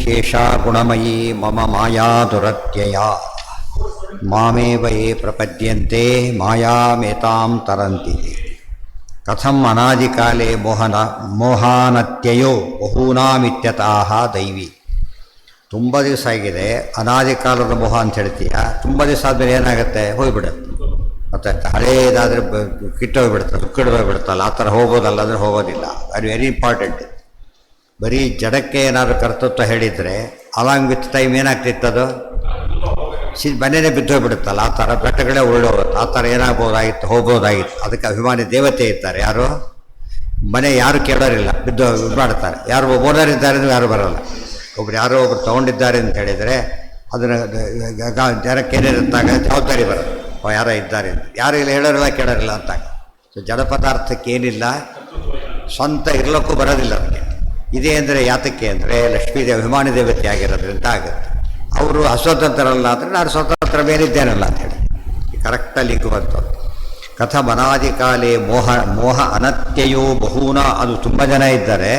ಶೇಷಾ ಗುಣಮಯೀ ಮಮ ಮಾಯಾ ದುರತ್ಯಯ ಮಾಮೇವ ಯೇ ಪ್ರಪದ್ಯಂತೆ ಮಾಯಾಮೇತಾಂ ತರಂತಿ ಕಥಂ ಅನಾದಿಕಾಲೇ ಮೋಹಾನತ್ಯಯೋ ಬಹೂನಾಮಿತ್ಯತಃ ದೈವಿ. ತುಂಬ ದಿವಸ ಆಗಿದೆ, ಅನಾದಿ ಕಾಲದ ಮೋಹ ಅಂತ ಹೇಳ್ತೀಯ. ತುಂಬ ದಿವಸ ಆದಮೇಲೆ ಏನಾಗುತ್ತೆ? ಹೋಗಿಬಿಡುತ್ತೆ. ಮತ್ತು ಹಳೇದಾದರೆ ಕಿಟ್ಟೋಗಿಬಿಡುತ್ತೆ, ಸುಕ್ಕಿಡೋಗಿಬಿಡುತ್ತಲ್ಲ, ಆ ಥರ ಹೋಗೋದಲ್ಲ ಅಂದರೆ ಹೋಗೋದಿಲ್ಲ. ಅದು ವೆರಿ ಇಂಪಾರ್ಟೆಂಟ್. ಬರೀ ಜಡಕ್ಕೆ ಏನಾದರೂ ಕರ್ತೃತ್ವ ಹೇಳಿದರೆ ಅಲಾಂಗ್ ವಿತ್ ಟೈಮ್ ಏನಾಗ್ತಿತ್ತದು? ಮನೆಯೇ ಬಿದ್ದೋಗ್ಬಿಡುತ್ತಲ್ಲ, ಆ ಥರ ಬೆಟ್ಟಗಳೇ ಉರುಳೋಗುತ್ತೆ. ಆ ಥರ ಏನಾಗ್ಬೋದಾಗಿತ್ತು, ಹೋಗ್ಬೋದಾಗಿತ್ತು. ಅದಕ್ಕೆ ಅಭಿಮಾನಿ ದೇವತೆ ಇರ್ತಾರೆ. ಯಾರು ಮನೆ ಯಾರು ಕೇಳೋರಿಲ್ಲ, ಬಿದ್ದು ಇದು ಮಾಡ್ತಾರೆ. ಯಾರು ಓನರ್ ಇದ್ದಾರೆ ಅಂದರೆ ಯಾರು ಬರೋಲ್ಲ. ಯಾರೋ ಒಬ್ರು ತೊಗೊಂಡಿದ್ದಾರೆ ಅಂತ ಹೇಳಿದರೆ ಅದನ್ನು ಜನಕ್ಕೆ ಏನಿರುತ್ತಾಗ ಜವಾಬ್ದಾರಿ ಬರೋದು. ಯಾರೋ ಇದ್ದಾರೆ ಅಂತ ಯಾರು ಇಲ್ಲ ಹೇಳೋರಿಲ್ಲ, ಕೇಳೋರಿಲ್ಲ ಅಂತಾಗ. ಸೊ ಜಡ ಪದಾರ್ಥಕ್ಕೆ ಏನಿಲ್ಲ, ಸ್ವಂತ ಇರಲಿಕ್ಕೂ ಬರೋದಿಲ್ಲ. ಅದಕ್ಕೆ ಇದೇ ಅಂದರೆ ಯಾತಕ್ಕೆ ಅಂದರೆ ಲಕ್ಷ್ಮೀದೇವಿ ಅಭಿಮಾನಿ ದೇವತೆ ಆಗಿರೋದ್ರಿಂದ ಆಗುತ್ತೆ. ಅವರು ಅಸ್ವತಂತ್ರರಲ್ಲ ಅಂದರೆ ನಾನು ಸ್ವತಂತ್ರ ಮೇಲಿದ್ದೇನಲ್ಲ ಅಂತ ಹೇಳಿ ಕರೆಕ್ಟಾಗಿ ಲಿಂಕ್ ಬಂತು. ಕಥಂ ಅನಾದಿ ಕಾಲೇ ಮೋಹ ಅನತ್ಯಯೋ ಬಹೂನ. ಅದು ತುಂಬ ಜನ ಇದ್ದಾರೆ,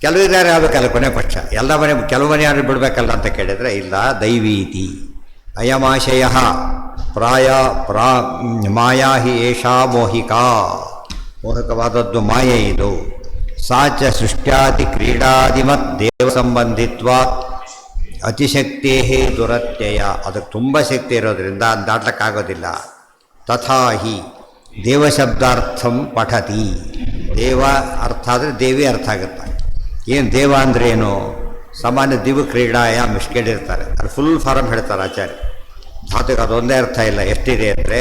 ಕೆಲವಿದ್ದಾರೆ ಆಗಬೇಕಲ್ಲ ಕೊನೆ ಪಕ್ಷ. ಎಲ್ಲ ಮನೆ ಕೆಲವು ಮನೆ ಯಾರು ಬಿಡಬೇಕಲ್ಲ ಅಂತ ಕೇಳಿದರೆ ಇಲ್ಲ. ದೈವೀತಿ ಅಯಮಾಶಯ ಮಾಯಾ ಹಿ ಏಷಾ ಮೋಹಿಕಾ. ಮೋಹಕವಾದದ್ದು ಮಾಯೆ ಇದು. ಸಾಚ ಸೃಷ್ಟ್ಯಾದಿ ಕ್ರೀಡಾದಿಮತ್ ದೇವ ಸಂಬಂಧಿತ್ವಾತ್ ಅತಿಶಕ್ತೇ ದುರತ್ಯಯ. ಅದಕ್ಕೆ ತುಂಬ ಶಕ್ತಿ ಇರೋದರಿಂದ ಅದು ದಾಟ್ಲಿಕ್ಕಾಗೋದಿಲ್ಲ. ತಥಾ ಹಿ ದೇವಶಬ್ದಾರ್ಥಂ ಪಠತಿ. ದೇವ ಅರ್ಥ ಆದರೆ ದೇವಿ ಅರ್ಥ ಆಗುತ್ತೆ. ಏನು ದೇವ ಅಂದ್ರೇನು? ಸಾಮಾನ್ಯ ದಿವು ಕ್ರೀಡಾಯಾಮ್ ಕೇಳಿರ್ತಾರೆ, ಅದು ಫುಲ್ ಫಾರಮ್ ಹೇಳ್ತಾರೆ ಆಚಾರ್ಯ. ಧಾತುಗೆ ಅದೊಂದೇ ಅರ್ಥ ಇಲ್ಲ. ಎಷ್ಟಿದೆ ಅಂದರೆ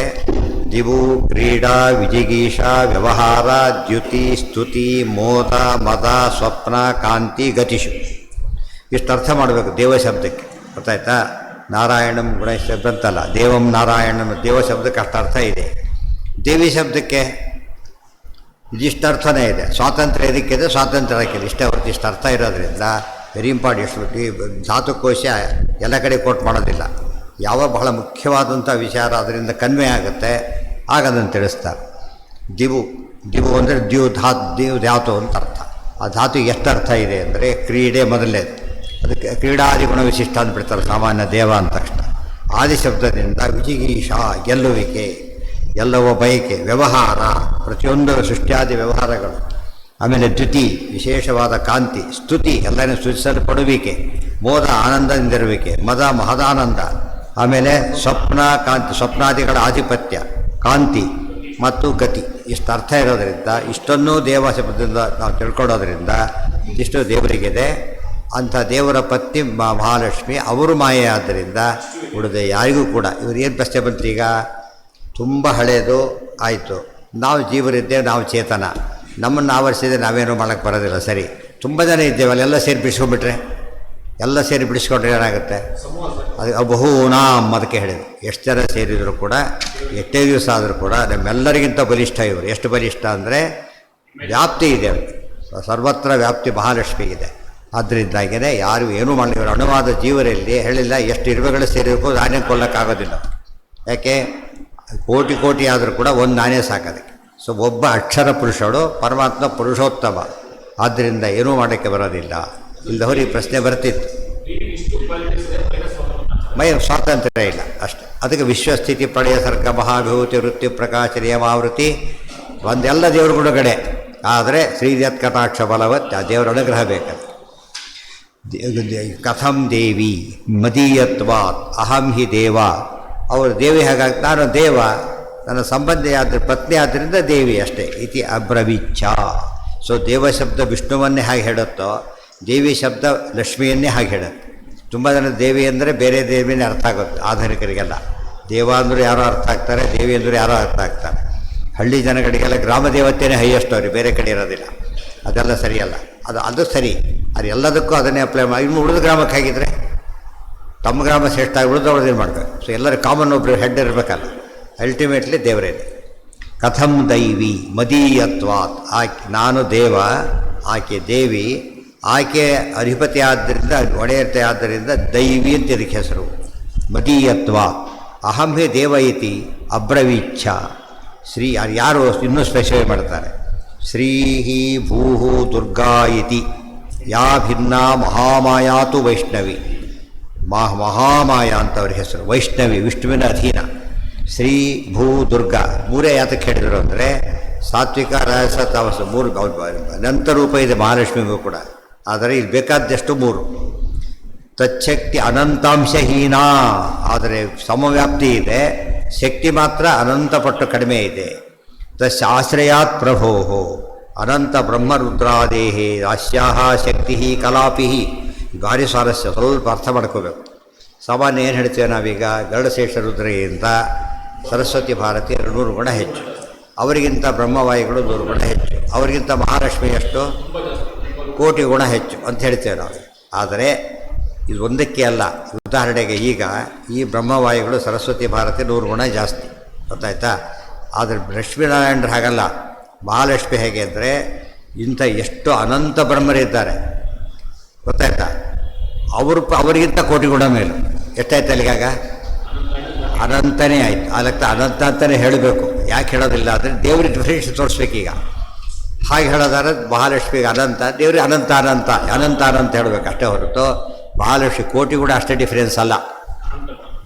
ದಿವು ಕ್ರೀಡಾ ವಿಜಿಗೀಷಾ ವ್ಯವಹಾರ ದ್ಯುತಿ ಸ್ತುತಿ ಮೋದ ಮದ ಸ್ವಪ್ನ ಕಾಂತಿ ಗತಿಷು. ಇಷ್ಟು ಅರ್ಥ ಮಾಡಬೇಕು ದೇವ ಶಬ್ದಕ್ಕೆ. ಗೊತ್ತಾಯ್ತಾ? ನಾರಾಯಣಂ ಗುಣೇಶ ಶಬ್ದ ಅಂತಲ್ಲ, ದೇವಂ ನಾರಾಯಣಂ ದೇವ ಶಬ್ದಕ್ಕೆ ಅಷ್ಟು ಅರ್ಥ ಇದೆ. ದೇವಿ ಶಬ್ದಕ್ಕೆ ಇದಿಷ್ಟು ಅರ್ಥನೇ ಇದೆ. ಸ್ವಾತಂತ್ರ್ಯ ಇದಕ್ಕಿದೆ, ಸ್ವಾತಂತ್ರ್ಯ ಅದಕ್ಕಿದೆ. ಇಷ್ಟೇ ಹೊರತು ಇಷ್ಟು ಅರ್ಥ ಇರೋದ್ರಿಂದ ವೆರಿ ಇಂಪಾರ್ಟೆಂಟ್. ಈ ಧಾತುಕೋಶ ಎಲ್ಲ ಕಡೆ ಕೋಟ್ ಮಾಡೋದಿಲ್ಲ. ಯಾವ ಬಹಳ ಮುಖ್ಯವಾದಂಥ ವಿಚಾರ ಅದರಿಂದ ಕನ್ವೆ ಆಗುತ್ತೆ, ಆಗ ಅದನ್ನು ತಿಳಿಸ್ತಾರೆ. ದಿವು ಅಂದರೆ ದಿವು ಧಾತು ಅಂತ ಅರ್ಥ. ಆ ಧಾತುಗೆ ಎಷ್ಟು ಅರ್ಥ ಇದೆ ಅಂದರೆ ಕ್ರೀಡೆ ಮೊದಲನೇದು. ಅದಕ್ಕೆ ಕ್ರೀಡಾದಿ ಗುಣ ವಿಶಿಷ್ಟ ಅಂದ್ಬಿಡ್ತಾರೆ ಸಾಮಾನ್ಯ ದೇವ ಅಂದ ತಕ್ಷಣ. ಆದಿಶಬ್ದದಿಂದ ವಿಜಿಗೀಷಾ ಗೆಲ್ಲುವಿಕೆ, ಎಲ್ಲವೋ ಬಯಕೆ, ವ್ಯವಹಾರ ಪ್ರತಿಯೊಂದು ಸೃಷ್ಟಿಯಾದಿ ವ್ಯವಹಾರಗಳು. ಆಮೇಲೆ ದ್ಯುತಿ ವಿಶೇಷವಾದ ಕಾಂತಿ, ಸ್ತುತಿ ಎಲ್ಲನೂ ಸ್ತುತಿಸಲ್ಪಡುವಿಕೆ, ಮೋದ ಆನಂದದಿಂದಿರುವಿಕೆ, ಮದ ಮಹದಾನಂದ. ಆಮೇಲೆ ಸ್ವಪ್ನ ಕಾಂತಿ ಸ್ವಪ್ನಾದಿಗಳ ಆಧಿಪತ್ಯ, ಕಾಂತಿ ಮತ್ತು ಗತಿ. ಇಷ್ಟು ಅರ್ಥ ಇರೋದರಿಂದ ಇಷ್ಟನ್ನೂ ದೇವ ಶಬ್ದದಿಂದ ನಾವು ತಿಳ್ಕೊಳ್ಳೋದ್ರಿಂದ ಇಷ್ಟು ದೇವರಿಗಿದೆ. ಅಂಥ ದೇವರ ಪತ್ನಿ ಮಹಾಲಕ್ಷ್ಮಿ, ಅವರು ಮಾಯೆ. ಆದ್ದರಿಂದ ಉಳಿದ ಯಾರಿಗೂ ಕೂಡ ಇವರು ಏನು ಪ್ರಶ್ನೆ ಬಂತು ಈಗ? ತುಂಬ ಹಳೆಯದು ಆಯಿತು, ನಾವು ಜೀವರಿದ್ದೇವೆ, ನಾವು ಚೇತನ, ನಮ್ಮನ್ನು ಆವರಿಸಿದರೆ ನಾವೇನೂ ಮಾಡೋಕ್ಕೆ ಬರೋದಿಲ್ಲ. ಸರಿ, ತುಂಬ ಜನ ಇದ್ದೇವಲ್ಲ, ಎಲ್ಲ ಸೇರಿ ಬಿಡಿಸ್ಕೊಂಡ್ಬಿಟ್ರೆ, ಎಲ್ಲ ಸೇರಿ ಬಿಡಿಸ್ಕೊಂಡ್ರೆ ಏನಾಗುತ್ತೆ? ಅದು ಬಹುನಾಮ್ ಅದಕ್ಕೆ ಹೇಳಿದ್ರು. ಎಷ್ಟು ಜನ ಸೇರಿದರೂ ಕೂಡ, ಎಷ್ಟೇ ದಿವಸ ಆದರೂ ಕೂಡ ನಮ್ಮೆಲ್ಲರಿಗಿಂತ ಬಲಿಷ್ಠ ಇವರು. ಎಷ್ಟು ಬಲಿಷ್ಠ ಅಂದರೆ ವ್ಯಾಪ್ತಿ ಇದೆ ಅವರಿಗೆ, ಸರ್ವತ್ರ ವ್ಯಾಪ್ತಿ ಮಹಾಲಕ್ಷ್ಮಿಗಿದೆ. ಆದ್ದರಿಂದಾಗಿಯೇ ಯಾರು ಏನೂ ಮಾಡಲಿ. ಇವರು ಅಣುವಾದ ಜೀವರಲ್ಲಿ ಹೇಳಿಲ್ಲ, ಎಷ್ಟು ಇರುವೆಗಳು ಸೇರಿರ್ಬೋದು, ಆನೆ ಕೊಲ್ಲಕ್ಕಾಗೋದಿಲ್ಲ. ಯಾಕೆ? ಕೋಟಿ ಕೋಟಿ ಆದರೂ ಕೂಡ ಒಂದು ನಾನೇ ಸಾಕೋದಕ್ಕೆ. ಸೊ ಒಬ್ಬ ಅಕ್ಷರ ಪುರುಷಳು ಪರಮಾತ್ಮ ಪುರುಷೋತ್ತಮ. ಆದ್ದರಿಂದ ಏನೂ ಮಾಡೋಕ್ಕೆ ಬರೋದಿಲ್ಲ. ಇಲ್ಲದವರು ಈ ಪ್ರಶ್ನೆ ಬರ್ತಿತ್ತು. ಸ್ವಾತಂತ್ರ್ಯ ಇಲ್ಲ ಅಷ್ಟೆ. ಅದಕ್ಕೆ ವಿಶ್ವಸ್ಥಿತಿ ಪ್ರಳಯ ಸರ್ಗ ಮಹಾವಿಭೂತಿ ವೃತ್ತಿ ಪ್ರಕಾಶ ನಿಯಮಾವೃತ್ತಿ ಒಂದೆಲ್ಲ ದೇವ್ರ ಗುಣಗಡೆ. ಆದರೆ ಶ್ರೀದತ್ ಕಟಾಕ್ಷ ಬಲವತ್ ಆ ದೇವರ ಅನುಗ್ರಹ ಬೇಕಾದ. ಕಥಂ ದೇವಿ ಮದೀಯತ್ವಾತ್ ಅಹಂ ಹಿ ದೇವ. ಅವರು ದೇವಿ ಹಾಗಾಗಿ ನಾನು ದೇವ, ನನ್ನ ಸಂಬಂಧಿ ಆದರೆ ಪತ್ನಿ ಆದ್ದರಿಂದ ದೇವಿ ಅಷ್ಟೇ. ಇತಿ ಅಬ್ರವೀಚ್ಛ. ಸೊ ದೇವ ಶಬ್ದ ವಿಷ್ಣುವನ್ನೇ ಹಾಗೆ ಹೇಳುತ್ತೋ, ದೇವಿ ಶಬ್ದ ಲಕ್ಷ್ಮಿಯನ್ನೇ ಹಾಗೆ ಹೇಳುತ್ತೆ. ತುಂಬ ಜನ ದೇವಿ ಅಂದರೆ ಬೇರೆ ದೇವಿನೇ ಅರ್ಥ ಆಗುತ್ತೆ ಆಧುನಿಕರಿಗೆಲ್ಲ. ದೇವ ಅಂದರೂ ಯಾರೋ ಅರ್ಥ ಆಗ್ತಾರೆ, ದೇವಿ ಅಂದರೂ ಯಾರೋ ಅರ್ಥ ಆಗ್ತಾರೆ. ಹಳ್ಳಿ ಜನಗಳಿಗೆಲ್ಲ ಗ್ರಾಮ ದೇವತೆಯೇ ಹೈಯೆಸ್ಟ್ ಅವ್ರಿಗೆ, ಬೇರೆ ಕಡೆ ಇರೋದಿಲ್ಲ. ಅದೆಲ್ಲ ಸರಿಯಲ್ಲ. ಅದು ಸರಿ, ಅದು ಎಲ್ಲದಕ್ಕೂ ಅದನ್ನೇ ಅಪ್ಲೈ ಮಾಡಿ. ಇನ್ನು ಉಳಿದ ಗ್ರಾಮಕ್ಕೆ ಹಾಗಿದ್ರೆ ತಮ್ಮ ಗ್ರಾಮ ಶ್ರೇಷ್ಠ ಆಗಿ ಉಳಿದವ್ರದ್ದೇನು ಮಾಡಬೇಕು? ಸೊ ಎಲ್ಲರೂ ಕಾಮನ್ ಒಬ್ಬರು ಹೆಡ್ ಇರಬೇಕಲ್ಲ. ಅಲ್ಟಿಮೇಟ್ಲಿ ದೇವರೇನೆ. ಕಥಂ ದೈವಿ ಮದೀಯತ್ವಾತ್. ಆಕೆ ನಾನು ದೇವ, ಆಕೆ ದೇವಿ. ಆಕೆ ಅಧಿಪತಿ ಆದ್ದರಿಂದ, ಒಡೆಯತೆ ಆದ್ದರಿಂದ ದೈವಿ ಅಂತ ಇದಕ್ಕೆ ಹೆಸರು. ಮದೀಯತ್ವ. ಅಹಂ ಹಿ ದೇವ ಇತಿ ಅಬ್ರವೀಚ್ಛ. ಶ್ರೀ ಯಾರು ಇನ್ನೂ ಸ್ಪೆಸಿಫೈ ಮಾಡ್ತಾರೆ. ಶ್ರೀ ಭೂ ದುರ್ಗಾ ಇತಿ ಯಾ ಭಿನ್ನ ಮಹಾಮಾಯಾತು ವೈಷ್ಣವಿ. ಮಹಾಮಾಯ ಅಂತವ್ರ ಹೆಸರು. ವೈಷ್ಣವಿ ವಿಷ್ಣುವಿನ ಅಧೀನ. ಶ್ರೀ ಭೂ ದುರ್ಗಾ ಮೂರೇ ಯಾತಕ್ಕೆ ಹೇಳಿದರು ಅಂದರೆ ಸಾತ್ವಿಕ ರಾಜಸ ತಾಮಸ ಮೂರು ಅನಂತ ರೂಪ ಇದೆ ಮಹಾಲಕ್ಷ್ಮಿಗೂ ಕೂಡ. ಆದರೆ ಇಲ್ಲಿ ಬೇಕಾದಷ್ಟು ಮೂರು. ತಚ್ಛಕ್ತಿ ಅನಂತಾಂಶಹೀನ, ಆದರೆ ಸಮವ್ಯಾಪ್ತಿ ಇದೆ, ಶಕ್ತಿ ಮಾತ್ರ ಅನಂತಪಟ್ಟು ಕಡಿಮೆ ಇದೆ. ತಸ್ಯ ಆಶ್ರಯಾತ್ ಪ್ರಭೋ ಅನಂತ ಬ್ರಹ್ಮರುದ್ರಾದೇಹೇ ರಾಶ್ಯಾಹ ಶಕ್ತಿ ಕಲಾಪಿ. ಭಾರಿ ಸ್ವಾರಸ್ಯ, ಸ್ವಲ್ಪ ಅರ್ಥ ಮಾಡ್ಕೋಬೇಕು. ಸಾಮಾನ್ಯ ಏನು ಹೇಳ್ತೇವೆ ನಾವೀಗ, ಗರುಡಶೇಷ ರುದ್ರಗಿಂತ ಸರಸ್ವತಿ ಭಾರತಿ 200 ಗುಣ ಹೆಚ್ಚು, ಅವರಿಗಿಂತ ಬ್ರಹ್ಮವಾಯುಗಳು 100 ಗುಣ ಹೆಚ್ಚು, ಅವರಿಗಿಂತ ಮಹಾಲಕ್ಷ್ಮಿ ಎಷ್ಟು ಕೋಟಿ ಗುಣ ಹೆಚ್ಚು ಅಂತ ಹೇಳ್ತೇವೆ ನಾವು. ಆದರೆ ಇದು ಒಂದಕ್ಕೆ ಅಲ್ಲ. ಉದಾಹರಣೆಗೆ ಈಗ ಈ ಬ್ರಹ್ಮವಾಯುಗಳು ಸರಸ್ವತಿ ಭಾರತಿ 100 ಗುಣ ಜಾಸ್ತಿ, ಗೊತ್ತಾಯ್ತಾ. ಆದರೆ ಲಕ್ಷ್ಮೀನಾರಾಯಣರು ಹಾಗಲ್ಲ. ಮಹಾಲಕ್ಷ್ಮಿ ಹೇಗೆ ಅಂದರೆ ಇಂಥ ಎಷ್ಟು ಅನಂತ ಬ್ರಹ್ಮರಿದ್ದಾರೆ, ಗೊತ್ತಾಯ್ತಾ. ಅವರಿಗಿಂತ ಕೋಟಿ ಗುಣ ಮೇಲು. ಎಷ್ಟಾಯ್ತು ಅಲ್ಲಿಗಾಗ? ಅನಂತನೇ ಆಯಿತು. ಆ ಲೆಕ್ಕ ಅನಂತ ಅಂತಲೇ ಹೇಳಬೇಕು. ಯಾಕೆ ಹೇಳೋದಿಲ್ಲ ಅಂದರೆ ದೇವ್ರಿಗೆ ಡಿಫ್ರೆನ್ಸ್ ತೋರಿಸ್ಬೇಕೀಗ. ಹಾಗೆ ಹೇಳೋದಾದ್ರೆ ಮಹಾಲಕ್ಷ್ಮಿಗೆ ಅನಂತ, ದೇವ್ರಿಗೆ ಅನಂತ ಅನಂತ ಅನಂತ ಅನಂತ ಹೇಳಬೇಕು ಅಷ್ಟೇ ಹೊರತು ಮಹಾಲಕ್ಷ್ಮಿ ಕೋಟಿ ಕೂಡ ಅಷ್ಟೇ ಡಿಫ್ರೆನ್ಸ್ ಅಲ್ಲ.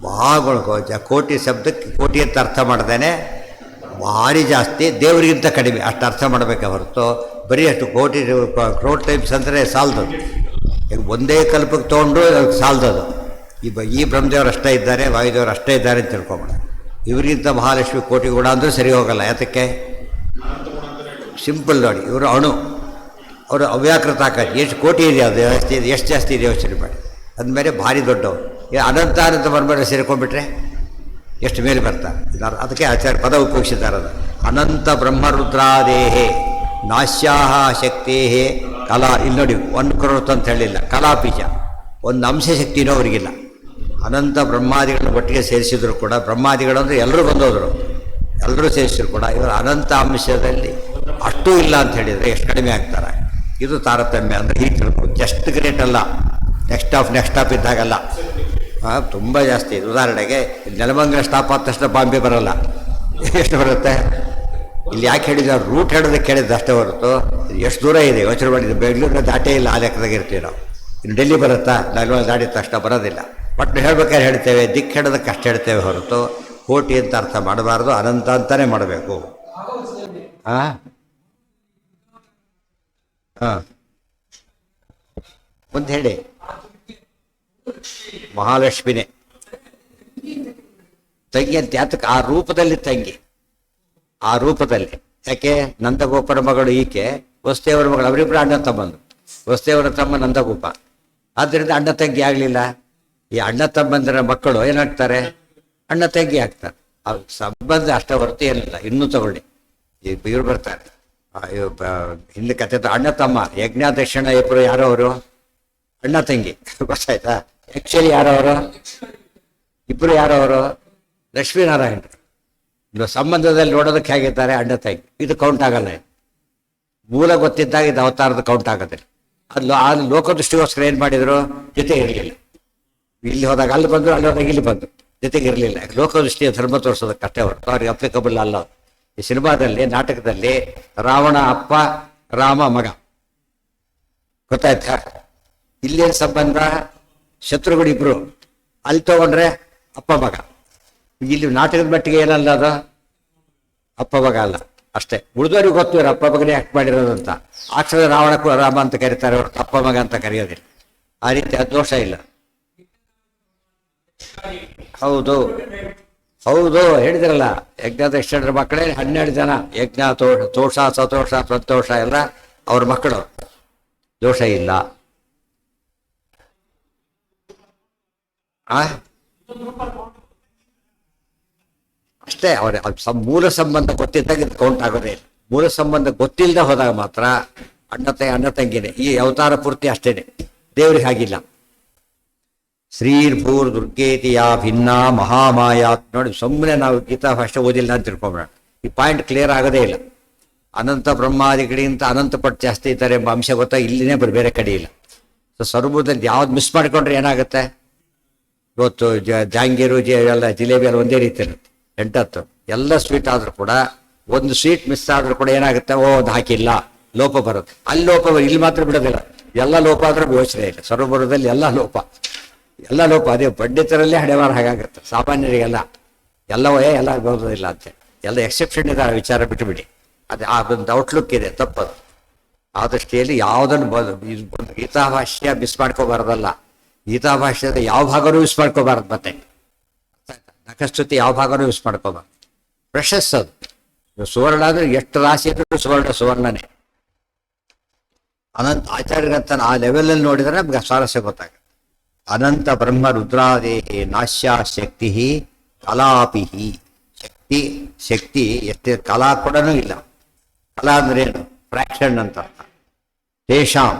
ಕೋಟಿ ಶಬ್ದಕ್ಕೆ ಕೋಟಿ ಅಂತ ಅರ್ಥ ಮಾಡ್ದೇನೆ ಭಾರಿ ಜಾಸ್ತಿ, ದೇವರಿಗಿಂತ ಕಡಿಮೆ ಅಷ್ಟು ಅರ್ಥ ಮಾಡಬೇಕೆ ಹೊರತು ಬರೀ ಅಷ್ಟು ಕೋಟಿ ಕ್ರೋಡ್ ಟೈಮ್ಸ್ ಅಂದರೆ ಸಾಲದದು. ಈಗ ಒಂದೇ ಕಲ್ಪಕ್ಕೆ ತೊಗೊಂಡು ಸಾಲದದು. ಈ ಬ್ರಹ್ಮದೇವರು ಅಷ್ಟೇ ಇದ್ದಾರೆ, ವಾಯುದೇವರು ಅಷ್ಟೇ ಇದ್ದಾರೆ ಅಂತ ತಿಳ್ಕೊಬೇಡ. ಇವರಿಗಿಂತ ಮಹಾಲಕ್ಷ್ಮಿ ಕೋಟಿ ಗುಣ ಅಂದರೂ ಸರಿ ಹೋಗಲ್ಲ. ಯಾತಕ್ಕೆ? ಸಿಂಪಲ್ ನೋಡಿ, ಇವರು ಅಣು, ಅವರು ಅವ್ಯಾಕೃತ ಆಕಾರ. ಎಷ್ಟು ಕೋಟಿ ಇದೆ, ಅದು ಜಾಸ್ತಿ ಇದೆ, ಎಷ್ಟು ಜಾಸ್ತಿ ಇದೆ ಯೋಚನೆ ಮಾಡಿ. ಅಂದಮೇಲೆ ಭಾರಿ ದೊಡ್ಡವರು. ಅನಂತ ಅನಂತ ಬರ್ಬೇಡ ಸೇರಿಕೊಂಡ್ಬಿಟ್ರೆ ಎಷ್ಟು ಮೇಲೆ ಬರ್ತಾರೆ. ಅದಕ್ಕೆ ಆಚಾರ್ಯ ಪದ ಉಪಯೋಗಿಸಿದ್ದಾರೆ. ಅದು ಅನಂತ ಬ್ರಹ್ಮರುದ್ರಾದೇಹೇ ನಾಶ್ಯಾಹ ಶಕ್ತೇಹೇ ಕಲಾ. ಇಲ್ಲಿ ನೋಡಿ 1 crore ಅಂತ ಹೇಳಿಲ್ಲ, ಕಲಾಪೀಜ ಒಂದು ಅಂಶ ಶಕ್ತಿನೂ ಅವರಿಗಿಲ್ಲ. ಅನಂತ ಬ್ರಹ್ಮಾದಿಗಳನ್ನ ಒಟ್ಟಿಗೆ ಸೇರಿಸಿದ್ರು ಕೂಡ, ಬ್ರಹ್ಮಾದಿಗಳು ಅಂದರೆ ಎಲ್ಲರೂ ಬಂದೋದ್ರು, ಎಲ್ಲರೂ ಸೇರಿಸಿದ್ರು ಕೂಡ ಇವರು ಅನಂತ ಅಂಶದಲ್ಲಿ ಅಷ್ಟೂ ಇಲ್ಲ ಅಂತ ಹೇಳಿದರೆ ಎಷ್ಟು ಕಡಿಮೆ ಆಗ್ತಾರೆ. ಇದು ತಾರತಮ್ಯ ಅಂದರೆ ಹೀಗೆ ತಿಳ್ಕೊಂಡು. ಜಸ್ಟ್ ಗ್ರೇಟ್ ಅಲ್ಲ, ನೆಕ್ಸ್ಟ್ ಸ್ಟಾಪ್ ಇದ್ದಾಗಲ್ಲ, ತುಂಬ ಜಾಸ್ತಿ. ಉದಾಹರಣೆಗೆ ನೆಲಮಂಗಲ ಸ್ಟಾಪ್ ಆದ ತಕ್ಷಣ ಬಾಂಬೆ ಬರೋಲ್ಲ. ಎಷ್ಟು ಬರುತ್ತೆ? ಇಲ್ಲಿ ಯಾಕೆ ಹೇಳಿದ ರೂಟ್ ಹೇಳೋದಕ್ಕೆ ಕೇಳಿದ್ದು ಅಷ್ಟೇ ಹೊರತು ಎಷ್ಟು ದೂರ ಇದೆ ಯೋಚನೆ ಮಾಡಿದ್ದು. ಬೆಂಗಳೂರಿನ ದಾಟೇ ಇಲ್ಲ, ಆ ಲೆಕ್ಕದಾಗ ಇರ್ತೀವಿ ನಾವು. ಇನ್ನು ಡೆಲ್ಲಿ ಬರುತ್ತಾ? ನೆಲಮಂಗಲ ದಾಟಿದ ತಕ್ಷಣ ಬರೋದಿಲ್ಲ. ಬಟ್ ಹೇಳ್ಬೇಕಾದ್ರೆ ಹೇಳ್ತೇವೆ, ದಿಕ್ಕು ಹೇಳೋದಕ್ಕೆ ಅಷ್ಟು ಹೇಳ್ತೇವೆ ಹೊರತು ಕೋಟಿ ಅಂತ ಅರ್ಥ ಮಾಡಬಾರ್ದು, ಅನಂತ ಅಂತಲೇ ಮಾಡಬೇಕು. ಹಾಂ ಒಂದು ಹೇಳಿ. ಮಹಾಲಕ್ಷ್ಮಿನೇ ತಂಗಿ ಅಂತ ಯಾತಕ್ಕೆ? ಆ ರೂಪದಲ್ಲಿ ತಂಗಿ, ಆ ರೂಪದಲ್ಲಿ. ಯಾಕೆ? ನಂದಗೋಪರ ಮಗಳು ಈಕೆ, ವಸುದೇವರ ಮಗಳು, ಅವರಿಬ್ಬರು ಅಣ್ಣ ತಮ್ಮಂದು. ವಸುದೇವರ ತಮ್ಮ ನಂದಗೋಪ. ಆದ್ದರಿಂದ ಅಣ್ಣ ತಂಗಿ ಆಗಲಿಲ್ಲ. ಈ ಅಣ್ಣ ತಮ್ಮಂದಿರ ಮಕ್ಕಳು ಏನಾಗ್ತಾರೆ? ಅಣ್ಣ ತಂಗಿ ಆಗ್ತಾರೆ. ಆ ಸಂಬಂಧ ಅಷ್ಟೇ ಹೊರತು ಏನಿಲ್ಲ. ಇನ್ನೂ ತಗೊಳ್ಳಿ, ಇವ್ರು ಬರ್ತಾರೆ ಹಿಂದೆ ಕತೆ. ಅಣ್ಣ ತಮ್ಮ ಯಜ್ಞ ದಕ್ಷಿಣ ಇಬ್ಬರು ಯಾರೋ ಅವರು ಅಣ್ಣ ತಂಗಿ, ಗೊತ್ತಾಯ್ತಾ? ಆ್ಯಕ್ಚುಲಿ ಯಾರವರು ಇಬ್ಬರು? ಯಾರವರು? ಲಕ್ಷ್ಮೀನಾರಾಯಣ. ಸಂಬಂಧದಲ್ಲಿ ನೋಡೋದಕ್ಕೆ ಹೇಗಿದ್ದಾರೆ ಅಣ್ಣ ತಂಗಿ. ಇದು ಕೌಂಟ್ ಆಗಲ್ಲ. ಮೂಲ ಗೊತ್ತಿದ್ದಾಗ ಇದು ಅವತಾರದ ಕೌಂಟ್ ಆಗೋದಿಲ್ಲ. ಅದು ಲೋಕದೃಷ್ಟಿಗೋಸ್ಕರ ಏನು ಮಾಡಿದ್ರು? ಜೊತೆ ಇರಲಿಲ್ಲ. ಇಲ್ಲಿ ಹೋದಾಗ ಅಲ್ಲಿ ಬಂದರು, ಅಲ್ಲಿ ಹೋದಾಗ ಇಲ್ಲಿ ಬಂದರು, ಜೊತೆಗೆ ಇರಲಿಲ್ಲ. ಲೋಕದೃಷ್ಟಿಯ ಧರ್ಮ ತೋರಿಸೋದಕ್ಕೆ ಅಷ್ಟೇ ಹೊರತು ಅವ್ರಿಗೆ ಅಪ್ಲಿಕಬಲ್ ಅಲ್ಲ. ಈ ಸಿನಿಮಾದಲ್ಲಿ, ನಾಟಕದಲ್ಲಿ ರಾವಣ ಅಪ್ಪ, ರಾಮ ಮಗ, ಗೊತ್ತಾಯ್ತಾ? ಇಲ್ಲೇನು ಸಂಬಂಧ? ಶತ್ರುಗಳಿಬ್ರು. ಅಲ್ಲಿ ತಗೊಂಡ್ರೆ ಅಪ್ಪ ಮಗ. ಇಲ್ಲಿ ನಾಟಕದ ಮಟ್ಟಿಗೆ ಏನಲ್ಲ, ಅದು ಅಪ್ಪ ಮಗ ಅಲ್ಲ ಅಷ್ಟೇ. ಉಳಿದವ್ರಿಗೆ ಗೊತ್ತು ಇವರು ಅಪ್ಪ ಮಗನೇ ಆಕ್ಟ್ ಮಾಡಿರೋದಂತ. ಅಕ್ಷರ ರಾವಣಕ್ಕೂ ರಾಮ ಅಂತ ಕರೀತಾರೆ, ಅವ್ರು ಅಪ್ಪ ಮಗ ಅಂತ ಕರೆಯೋದಿಲ್ಲ. ಆ ರೀತಿ ದೋಷ ಇಲ್ಲ. ಹೌದು ಹೌದು ಹೇಳಿದ್ರಲ್ಲ, ಯಜ್ಞಾಧ್ಯಕ್ಷರ ಮಕ್ಕಳೇ 12 ಜನ. ಯಜ್ಞ ತೋಷ ಸತೋಷ ಪ್ರತೋಷ ಎಲ್ಲ ಅವ್ರ ಮಕ್ಕಳು. ದೋಷ ಇಲ್ಲ. ಅಷ್ಟೇ. ಅವ್ರ ಮೂಲ ಸಂಬಂಧ ಗೊತ್ತಿದ್ದಾಗ ಇದು ಕೌಂಟ್ ಆಗೋದೇ ಇಲ್ಲ. ಮೂಲ ಸಂಬಂಧ ಗೊತ್ತಿಲ್ಲದೆ ಹೋದಾಗ ಮಾತ್ರ ಅಣ್ಣ ತಂಗಿನೇ. ಈ ಅವತಾರ ಪೂರ್ತಿ ಅಷ್ಟೇನೆ. ದೇವ್ರಿಗೆ ಹಾಗಿಲ್ಲ. ಶ್ರೀರ್ಭೂರ್ ದುರ್ಗೇತಿ ಯಾ ಭಿನ್ನ ಮಹಾಮಾಯಾತ್. ನೋಡಿ, ಸುಮ್ಮನೆ ನಾವು ಗೀತಾ ಭಾಷೆ ಓದಿಲ್ಲ ಅಂತ ತಿಳ್ಕೊಂಬೇಡ. ಈ ಪಾಯಿಂಟ್ ಕ್ಲಿಯರ್ ಆಗೋದೇ ಇಲ್ಲ. ಅನಂತ ಬ್ರಹ್ಮಾದಿಗಳಿಗಿಂತ ಅನಂತ ಪಟ್ಟು ಜಾಸ್ತಿ ಇದ್ದಾರೆ ಎಂಬ ಅಂಶ ಗೊತ್ತಾ? ಇಲ್ಲಿನೇ ಬೇರೆ ಕಡೆ ಇಲ್ಲ. ಸೊ ಸ್ವರೂಪದಲ್ಲಿ ಯಾವ್ದು ಮಿಸ್ ಮಾಡಿಕೊಂಡ್ರೆ ಏನಾಗುತ್ತೆ? ಇವತ್ತು ಜಾಂಗೀರು ಎಲ್ಲ ಜಿಲೇಬಿ ಎಲ್ಲ ಒಂದೇ ರೀತಿ ಇರುತ್ತೆ. 8 ಎಲ್ಲ ಸ್ವೀಟ್ ಆದರೂ ಕೂಡ ಒಂದು ಸ್ವೀಟ್ ಮಿಸ್ ಆದರೂ ಕೂಡ ಏನಾಗುತ್ತೆ? ಒಂದು ಹಾಕಿಲ್ಲ, ಲೋಪ ಬರುತ್ತೆ. ಅಲ್ಲಿ ಲೋಪ, ಇಲ್ಲಿ ಮಾತ್ರ ಬಿಡೋದಿಲ್ಲ. ಎಲ್ಲ ಲೋಪ ಆದ್ರೆ ಯೋಚನೆ ಇಲ್ಲ. ಸರೋವರದಲ್ಲಿ ಎಲ್ಲ ಲೋಪ, ಎಲ್ಲ ಲೋಪ. ಅದೇ ಪಂಡಿತರಲ್ಲೇ ಹಣೆವಾರ ಹಾಗಾಗತ್ತೆ, ಸಾಮಾನ್ಯರಿಗೆಲ್ಲ ಎಲ್ಲವೇ ಎಲ್ಲ ಬರೋದಿಲ್ಲ ಅಂತೇಳಿ. ಎಲ್ಲ ಎಕ್ಸೆಪ್ಷನ್ ಇದೆ, ಆ ವಿಚಾರ ಬಿಟ್ಟುಬಿಡಿ. ಅದು ಅದೊಂದು ಔಟ್ಲುಕ್ ಇದೆ, ತಪ್ಪದು. ಆ ದೃಷ್ಟಿಯಲ್ಲಿ ಯಾವುದನ್ನು ಗೀತಾಭಾಷ್ಯ ಮಿಸ್ ಮಾಡ್ಕೋಬಾರ್ದಲ್ಲ, ಗೀತಾಭಾಷ್ಯದ ಯಾವ ಭಾಗನೂ ಮಿಸ್ ಮಾಡ್ಕೋಬಾರ್ದು. ಮತ್ತೆ ನಖಸ್ತುತಿ ಯಾವ ಭಾಗನೂ ಮಿಸ್ ಮಾಡ್ಕೋಬಾರ್ದು. ಪ್ರೆಷಸ್ ಅದು ಸುವರ್ಣ ಅಂದ್ರೆ ಎಷ್ಟು ರಾಶಿ ಇದ್ರೂ ಸುವರ್ಣನೇ. ಅನಂತ ಆಚಾರ್ಯರಂತ ಆ ಲೆವೆಲಲ್ಲಿ ನೋಡಿದರೆ ನಮ್ಗೆ ಸ್ವಾರಸ್ಯ ಗೊತ್ತಾಗುತ್ತೆ. ಅನಂತ ಬ್ರಹ್ಮ ರುದ್ರಾದೇಹಿ ನಾಶ್ಯ ಶಕ್ತಿ ಕಲಾಪಿಹಿ. ಶಕ್ತಿ ಎಷ್ಟು ಕಲಾ ಕೂಡ ಇಲ್ಲ. ಕಲಾ ಅಂದ್ರೇನು? ಫ್ರಾಕ್ಷನ್ ಅಂತ ಅರ್ಥ. ತೇಷಾಂ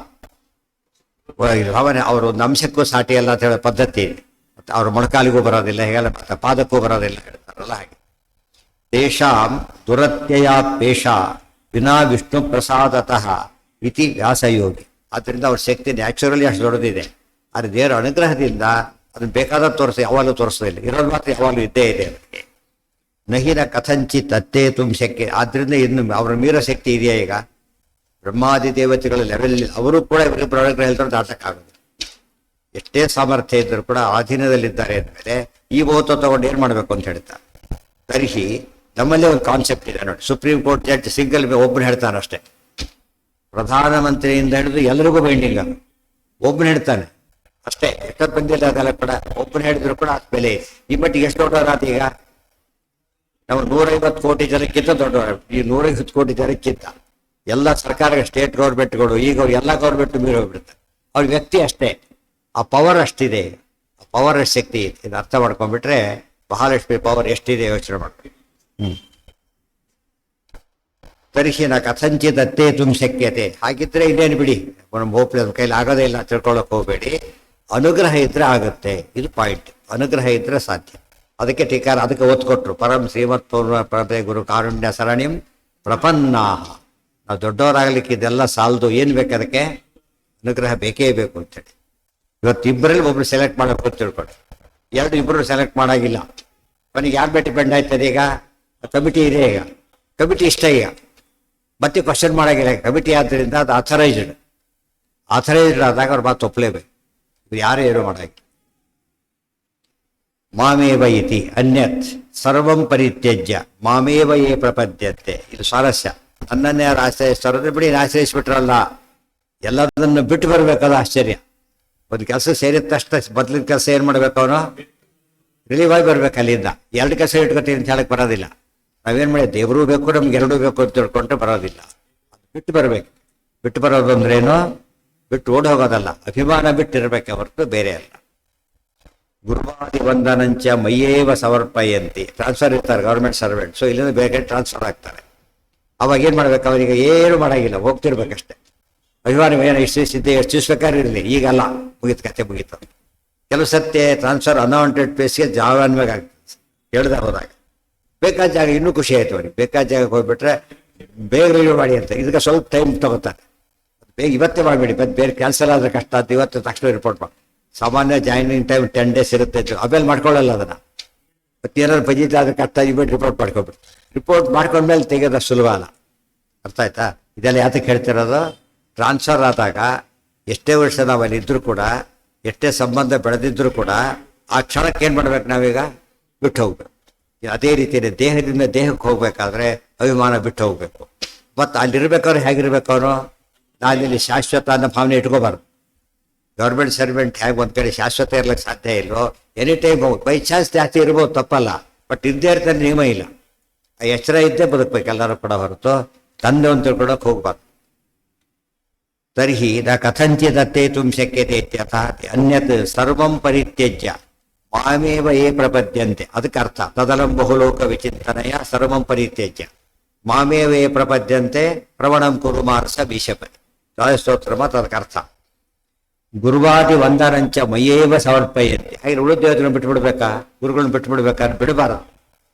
ಭಾವನೆ ಅವರು ಒಂದು ಅಂಶಕ್ಕೂ ಸಾಟಿ ಅಲ್ಲ ಅಂತ ಹೇಳೋ ಪದ್ಧತಿ ಇದೆ. ಮತ್ತೆ ಅವ್ರ ಮೊಣಕಾಲಿಗೂ ಬರೋದಿಲ್ಲ, ಹೇಗೆಲ್ಲ ಮತ್ತೆ ಪಾದಕ್ಕೂ ಬರೋದಿಲ್ಲ ಹೇಳ್ತಾರಲ್ಲ ಹಾಗೆ. ತೇಷಾಂ ದುರತ್ಯಯ ಪೇಷ ವಿನಾ ವಿಷ್ಣು ಪ್ರಸಾದತಃ ಇತಿ ವ್ಯಾಸಯೋಗಿ. ಆದ್ದರಿಂದ ಅವ್ರ ಶಕ್ತಿ ನ್ಯಾಚುರಲಿ ಅಷ್ಟು ದೊಡ್ಡದಿದೆ. ಆದರೆ ದೇವರ ಅನುಗ್ರಹದಿಂದ ಅದನ್ನು ಬೇಕಾದ ಯಾವಾಗಲೂ ತೋರಿಸೋದಿಲ್ಲ, ಇರೋದು ಮಾತ್ರ ಯಾವಾಗಲೂ ಇದ್ದೇ ಇದೆ ಅದಕ್ಕೆ. ನಹಿನ ಕಥಂಚಿತ್ ಅತ್ತೇತುಂ ಶಕ್ಯ. ಆದ್ದರಿಂದ ಇನ್ನು ಅವರ ಮೀರೋ ಶಕ್ತಿ ಇದೆಯಾ? ಈಗ ಬ್ರಹ್ಮಾದಿ ದೇವತೆಗಳ ಲೆವೆಲ್ ಅವರು ಕೂಡ ಇವರಿಗೆ ಪ್ರಾಣಗ್ರಹ ಹೇಳ್ತಾರೆ, ದಾಟಕ್ಕಾಗೋದು. ಎಷ್ಟೇ ಸಾಮರ್ಥ್ಯ ಇದ್ದರೂ ಕೂಡ ಅಧೀನದಲ್ಲಿದ್ದಾರೆ ಅಂದಮೇಲೆ ಈ ಬಹುತ್ವ ತಗೊಂಡು ಏನು ಮಾಡಬೇಕು ಅಂತ ಹೇಳ್ತಾರೆ. ತರ್ಹಿ ನಮ್ಮಲ್ಲೇ ಒಂದು ಕಾನ್ಸೆಪ್ಟ್ ಇದೆ ನೋಡಿ. ಸುಪ್ರೀಂ ಕೋರ್ಟ್ ಜಡ್ಜ್ ಸಿಂಗಲ್ ಒಬ್ಬನು ಹೇಳ್ತಾನೆ ಅಷ್ಟೇ. ಪ್ರಧಾನಮಂತ್ರಿಯಿಂದ ಹಿಡಿದು ಎಲ್ಲರಿಗೂ ಬೈಂಡಿಂಗ್ ಒಬ್ಬನು ಹೇಳ್ತಾನೆ ಅಷ್ಟೇ. ಎಷ್ಟೊತ್ತು ಬಂದಿಲ್ಲ ಅದೆಲ್ಲ ಕೂಡ ಒಬ್ಬನು ಹೇಳಿದ್ರು ಕೂಡ ಅಷ್ಟು ಬೆಲೆ ಇದೆ. ಈ ಮಟ್ಟಿಗೆ ಎಷ್ಟು ದೊಡ್ಡವರಾದ ಈಗ ನಾವು 150 ಕೋಟಿ ಜನಕ್ಕಿಂತ ದೊಡ್ಡವರು. ಈ 150 ಕೋಟಿ ಜನಕ್ಕಿಂತ ಎಲ್ಲ ಸರ್ಕಾರ ಸ್ಟೇಟ್ ಗೌರ್ಮೆಂಟ್ಗಳು ಈಗ ಅವ್ರು ಎಲ್ಲ ಗೌರ್ಮೆಂಟ್ ಮೀರಿ ಹೋಗ್ಬಿಡ್ತಾರೆ. ಅವ್ರ ವ್ಯಕ್ತಿ ಅಷ್ಟೇ, ಆ ಪವರ್ ಅಷ್ಟಿದೆ, ಆ ಪವರ್ ಎಷ್ಟು ಶಕ್ತಿ ಇದೆ. ಇದು ಅರ್ಥ ಮಾಡ್ಕೊಂಡ್ಬಿಟ್ರೆ ಬಹಳಷ್ಟು ಪವರ್ ಎಷ್ಟಿದೆ ಯೋಚನೆ ಮಾಡ್ತೀವಿ. ತರ್ಹಿ ನ ಕಥಂಚಿತ್ ಅತ್ತೇತುಂ ಶಕ್ಯತೆ. ಹಾಗಿದ್ರೆ ಇನ್ನೇನು ಬಿಡಿ, ಹೋಪ್ಲೆ ಅದ್ರ ಕೈಲಿ ಆಗೋದೇ ಇಲ್ಲ ತಿಳ್ಕೊಳ್ಳೋಕೆ ಹೋಗಬೇಡಿ. ಅನುಗ್ರಹ ಇದ್ರೆ ಆಗುತ್ತೆ, ಇದು ಪಾಯಿಂಟ್. ಅನುಗ್ರಹ ಇದ್ರೆ ಸಾಧ್ಯ. ಅದಕ್ಕೆ ಟೀಕಾರ ಅದಕ್ಕೆ ಒತ್ತು ಕೊಟ್ಟರು. ಪರಂ ಶ್ರೀಮತ್ ಪೂರ್ವ ಪ್ರಭೆ ಗುರು ಕಾರುಣ್ಯ ಸರಣಿಂ ಪ್ರಪನ್ನಾಹ. ನಾವು ದೊಡ್ಡವರಾಗಲಿಕ್ಕೆ ಇದೆಲ್ಲ ಸಾಲದು, ಏನು ಬೇಕು ಅದಕ್ಕೆ? ಅನುಗ್ರಹ ಬೇಕೇ ಬೇಕು ಅಂತೇಳಿ. ಇವತ್ತು ಇಬ್ಬರಲ್ಲಿ ಒಬ್ರು ಸೆಲೆಕ್ಟ್ ಮಾಡೋಕೆ ತಿಳ್ಕೊಂಡು ಇಬ್ಬರು ಸೆಲೆಕ್ಟ್ ಮಾಡೋಂಗಿಲ್ಲ. ಅವನಿಗೆ ಯಾರು ಬೇಟಿ ಡಿಪೆಂಡ್ ಆಯ್ತದೆ? ಈಗ ಕಮಿಟಿ ಇದೆ, ಈಗ ಕಮಿಟಿ ಇಷ್ಟ. ಈಗ ಮತ್ತೆ ಕ್ವಶನ್ ಮಾಡೋಂಗಿಲ್ಲ. ಕಮಿಟಿ ಆದ್ದರಿಂದ ಅದು ಆಥರೈಸ್ಡ್ ಆದಾಗ ಅವ್ರ ಮಾತು ಒಪ್ಪಲೇಬೇಕು. ಇದು ಯಾರು ಏನು ಮಾಡೋಂಗಿಲ್ಲ. ಮಾಮೇವ ಇತಿ ಅನ್ಯತ್ ಸರ್ವಂ ಪರಿತ್ಯಜ್ಯ ಮಾಮೇವ ಯೇ ಪ್ರಪದ್ಯತೆ. ಇದು ಸ್ವಾರಸ್ಯ. ನನ್ನನ್ನೇ ಯಾರು ಆಶ್ರಯಿಸ್ತಾರಂದ್ರೆ ಬಿಡಿ, ಆಶ್ರಯಿಸ್ಬಿಟ್ರಲ್ಲ, ಎಲ್ಲದನ್ನು ಬಿಟ್ಟು ಬರ್ಬೇಕಲ್ಲ. ಆಶ್ಚರ್ಯ. ಒಂದು ಕೆಲಸ ಸೇರಿದ ತಕ್ಷಣ ಮೊದಲಿನ ಕೆಲಸ ಏನು ಮಾಡ್ಬೇಕು? ಅವನು ರಿಲೀವ್ ಆಗಿ ಬರ್ಬೇಕು ಅಲ್ಲಿಂದ. 2 ಕೆಲಸ ಇಟ್ಕೊತೀನಿ ಅಂತ ಹೇಳಕ್ ಬರೋದಿಲ್ಲ. ನಾವೇನು ಮಾಡಿ ದೇವರೂ ಬೇಕು ನಮ್ಗೆ ಎರಡೂ ಬೇಕು ಅಂತ ತಿಳ್ಕೊಂಡ್ರೆ ಬರೋದಿಲ್ಲ. ಬಿಟ್ಟು ಬರ್ಬೇಕು. ಬಿಟ್ಟು ಬರೋದು ಅಂದ್ರೇನು? ಬಿಟ್ಟು ಓಡಿ ಹೋಗೋದಲ್ಲ, ಅಭಿಮಾನ ಬಿಟ್ಟಿರ್ಬೇಕೆ ಹೊರತು ಬೇರೆ ಅಲ್ಲ. ಗುರುವಾದಿ ವಂದನಂಚ ಮಯ್ಯೇವ ಸಮರ್ಪಯಂತಿ. ಟ್ರಾನ್ಸ್ಫರ್ ಇರ್ತಾರೆ ಗೌರ್ಮೆಂಟ್ ಸರ್ವೆಂಟ್, ಸೊ ಇಲ್ಲಿಂದ ಬೇರೆ ಟ್ರಾನ್ಸ್ಫರ್ ಆಗ್ತಾರೆ. ಅವಾಗ ಏನು ಮಾಡ್ಬೇಕು? ಅವರಿಗೆ ಏನು ಮಾಡೋಂಗಿಲ್ಲ, ಹೋಗ್ತಿರ್ಬೇಕಷ್ಟೆ. ಅಭಿಮಾನ ಏನು ಇಷ್ಟು ಬೇಕಾದ್ರೆ ಇರಲಿ, ಈಗಲ್ಲ, ಮುಗಿತು, ಕತೆ ಮುಗೀತು. ಕೆಲವು ಸತ್ಯ ಟ್ರಾನ್ಸ್ಫರ್ ಅನ್ವಾಂಟೆಡ್ ಪ್ಲೇಸ್ಗೆ ಜಾವಾನ್ವಾಗ ಆಗ್ತದೆ ಹೇಳ್ದೆ ಹೋದಾಗ. ಬೇಕಾದ ಜಾಗ ಇನ್ನೂ ಖುಷಿ ಆಯ್ತು ಅವ್ರಿಗೆ. ಬೇಕಾದ ಜಾಗಕ್ಕೆ ಹೋಗ್ಬಿಟ್ರೆ ಬೇಗ ರಿವ್ಯೂ ಮಾಡಿ ಅಂತ. ಇದಕ್ಕೆ ಸ್ವಲ್ಪ ಟೈಮ್ ತಗೋತಾರೆ. ಬೇಗ ಇವತ್ತೇ ಮಾಡಬೇಡಿ, ಮತ್ತೆ ಬೇರೆ ಕ್ಯಾನ್ಸಲ್ ಆದರೆ ಕಷ್ಟ ಅಂತ ಇವತ್ತು ತಕ್ಷಣ ರಿಪೋರ್ಟ್ ಮಾಡಿ. ಸಾಮಾನ್ಯ ಜಾಯ್ನಿಂಗ್ ಟೈಮ್ 10 days ಇರುತ್ತೆ. ಆಮೇಲೆ ಮಾಡ್ಕೊಳ್ಳಲ್ಲ ಅದನ್ನು. ಮತ್ತೆ ಏನಾದ್ರು ಬಜೆಟ್ ಆದರೆ ಕಷ್ಟ ಆಗಿಬಿಟ್ಟು ರಿಪೋರ್ಟ್ ಮಾಡ್ಕೊಬಿಟ್ಟು ರಿಪೋರ್ಟ್ ಮಾಡ್ಕೊಂಡ್ಮೇಲೆ ತೆಗೆಯೋದು ಸುಲಭ ಅಲ್ಲ. ಅರ್ಥ ಆಯ್ತಾ? ಇದೆಲ್ಲ ಯಾತಕ್ಕೆ ಹೇಳ್ತಿರೋದು? ಟ್ರಾನ್ಸ್ಫರ್ ಆದಾಗ ಎಷ್ಟೇ ವರ್ಷ ನಾವು ಅಲ್ಲಿ ಇದ್ದರೂ ಕೂಡ, ಎಷ್ಟೇ ಸಂಬಂಧ ಬೆಳೆದಿದ್ದರೂ ಕೂಡ ಆ ಕ್ಷಣಕ್ಕೆ ಏನು ಮಾಡ್ಬೇಕು? ನಾವೀಗ ಬಿಟ್ಟು ಹೋಗ್ಬೇಕು. ಅದೇ ರೀತಿಯೇ ದೇಹದಿಂದ ದೇಹಕ್ಕೆ ಹೋಗ್ಬೇಕಾದ್ರೆ ಅಭಿಮಾನ ಬಿಟ್ಟು ಹೋಗ್ಬೇಕು. ಮತ್ತು ಅಲ್ಲಿರ್ಬೇಕಾದ್ರೆ ಹೇಗಿರ್ಬೇಕು? ಅವನು ನಾನಿಲ್ಲಿ ಶಾಶ್ವತ ಅನ್ನೋ ಭಾವನೆ ಇಟ್ಕೋಬಾರ್ದು. ಗೌರ್ಮೆಂಟ್ ಸರ್ವೆಂಟ್ ಹೇಗೆ ಒಂದು ಕಡೆ ಶಾಶ್ವತ ಇರ್ಲಿಕ್ಕೆ ಸಾಧ್ಯ ಇಲ್ವೋ, ಎನಿ ಟೈಮ್ ಬೈ ಚಾನ್ಸ್ ಜಾಸ್ತಿ ಇರ್ಬೋದು, ತಪ್ಪಲ್ಲ. ಬಟ್ ಇದ್ದೇ ಇರ್ತಾನೆ ನಿಯಮ ಇಲ್ಲ. ಆ ಎಚ್ಚರ ಇದ್ದೇ ಬದುಕಬೇಕು ಎಲ್ಲರೂ ಕೂಡ, ಹೊರತು ತಂದೆ ಅಂತ ತಿಳ್ಕೊಳಕ್ಕೆ ಹೋಗ್ಬಾರ್ದು. ತರ್ಹಿ ನ ಕಥಂಚಿತ್ ಅತ್ತೇತುಂ ಶಕ್ಯತೆ ಇತ್ಯತಃ ಅನ್ಯತ್ ಸರ್ವಂ ಪರಿತ್ಯಜ್ಯ ಮಾಮೇವ ಯೇ ಪ್ರಪದ್ಯಂತೆ. ಅದಕ್ಕೆ ಅರ್ಥ ತದಲಂ ಬಹುಲೋಕ ವಿಚಿಂತನೆಯ ಸರ್ವಂ ಪರಿತ್ಯಜ್ಯ ಮಾಮೇವ ಯೇ ಪ್ರಪದ್ಯಂತೆ ಪ್ರವಣಂ ಕುರು ಮಾನಸ ಭೀಷಪತಿ. ಸ್ತೋತ್ರ ಮಾತ್ರ ಅದಕ್ಕೆ ಅರ್ಥ. ಗುರುವಾದಿ ವಂದನಂಚ ಮಯ್ಯೇವ ಸಮರ್ಪಯಂತೆ. ಹಾಗೆ ಉಳಿದ ದೇವತೆಗಳನ್ನು ಬಿಟ್ಟು ಬಿಡ್ಬೇಕಾ? ಗುರುಗಳನ್ನ ಬಿಟ್ಟು ಬಿಡ್ಬೇಕಾದ್ರೆ ಬಿಡಬಾರದು.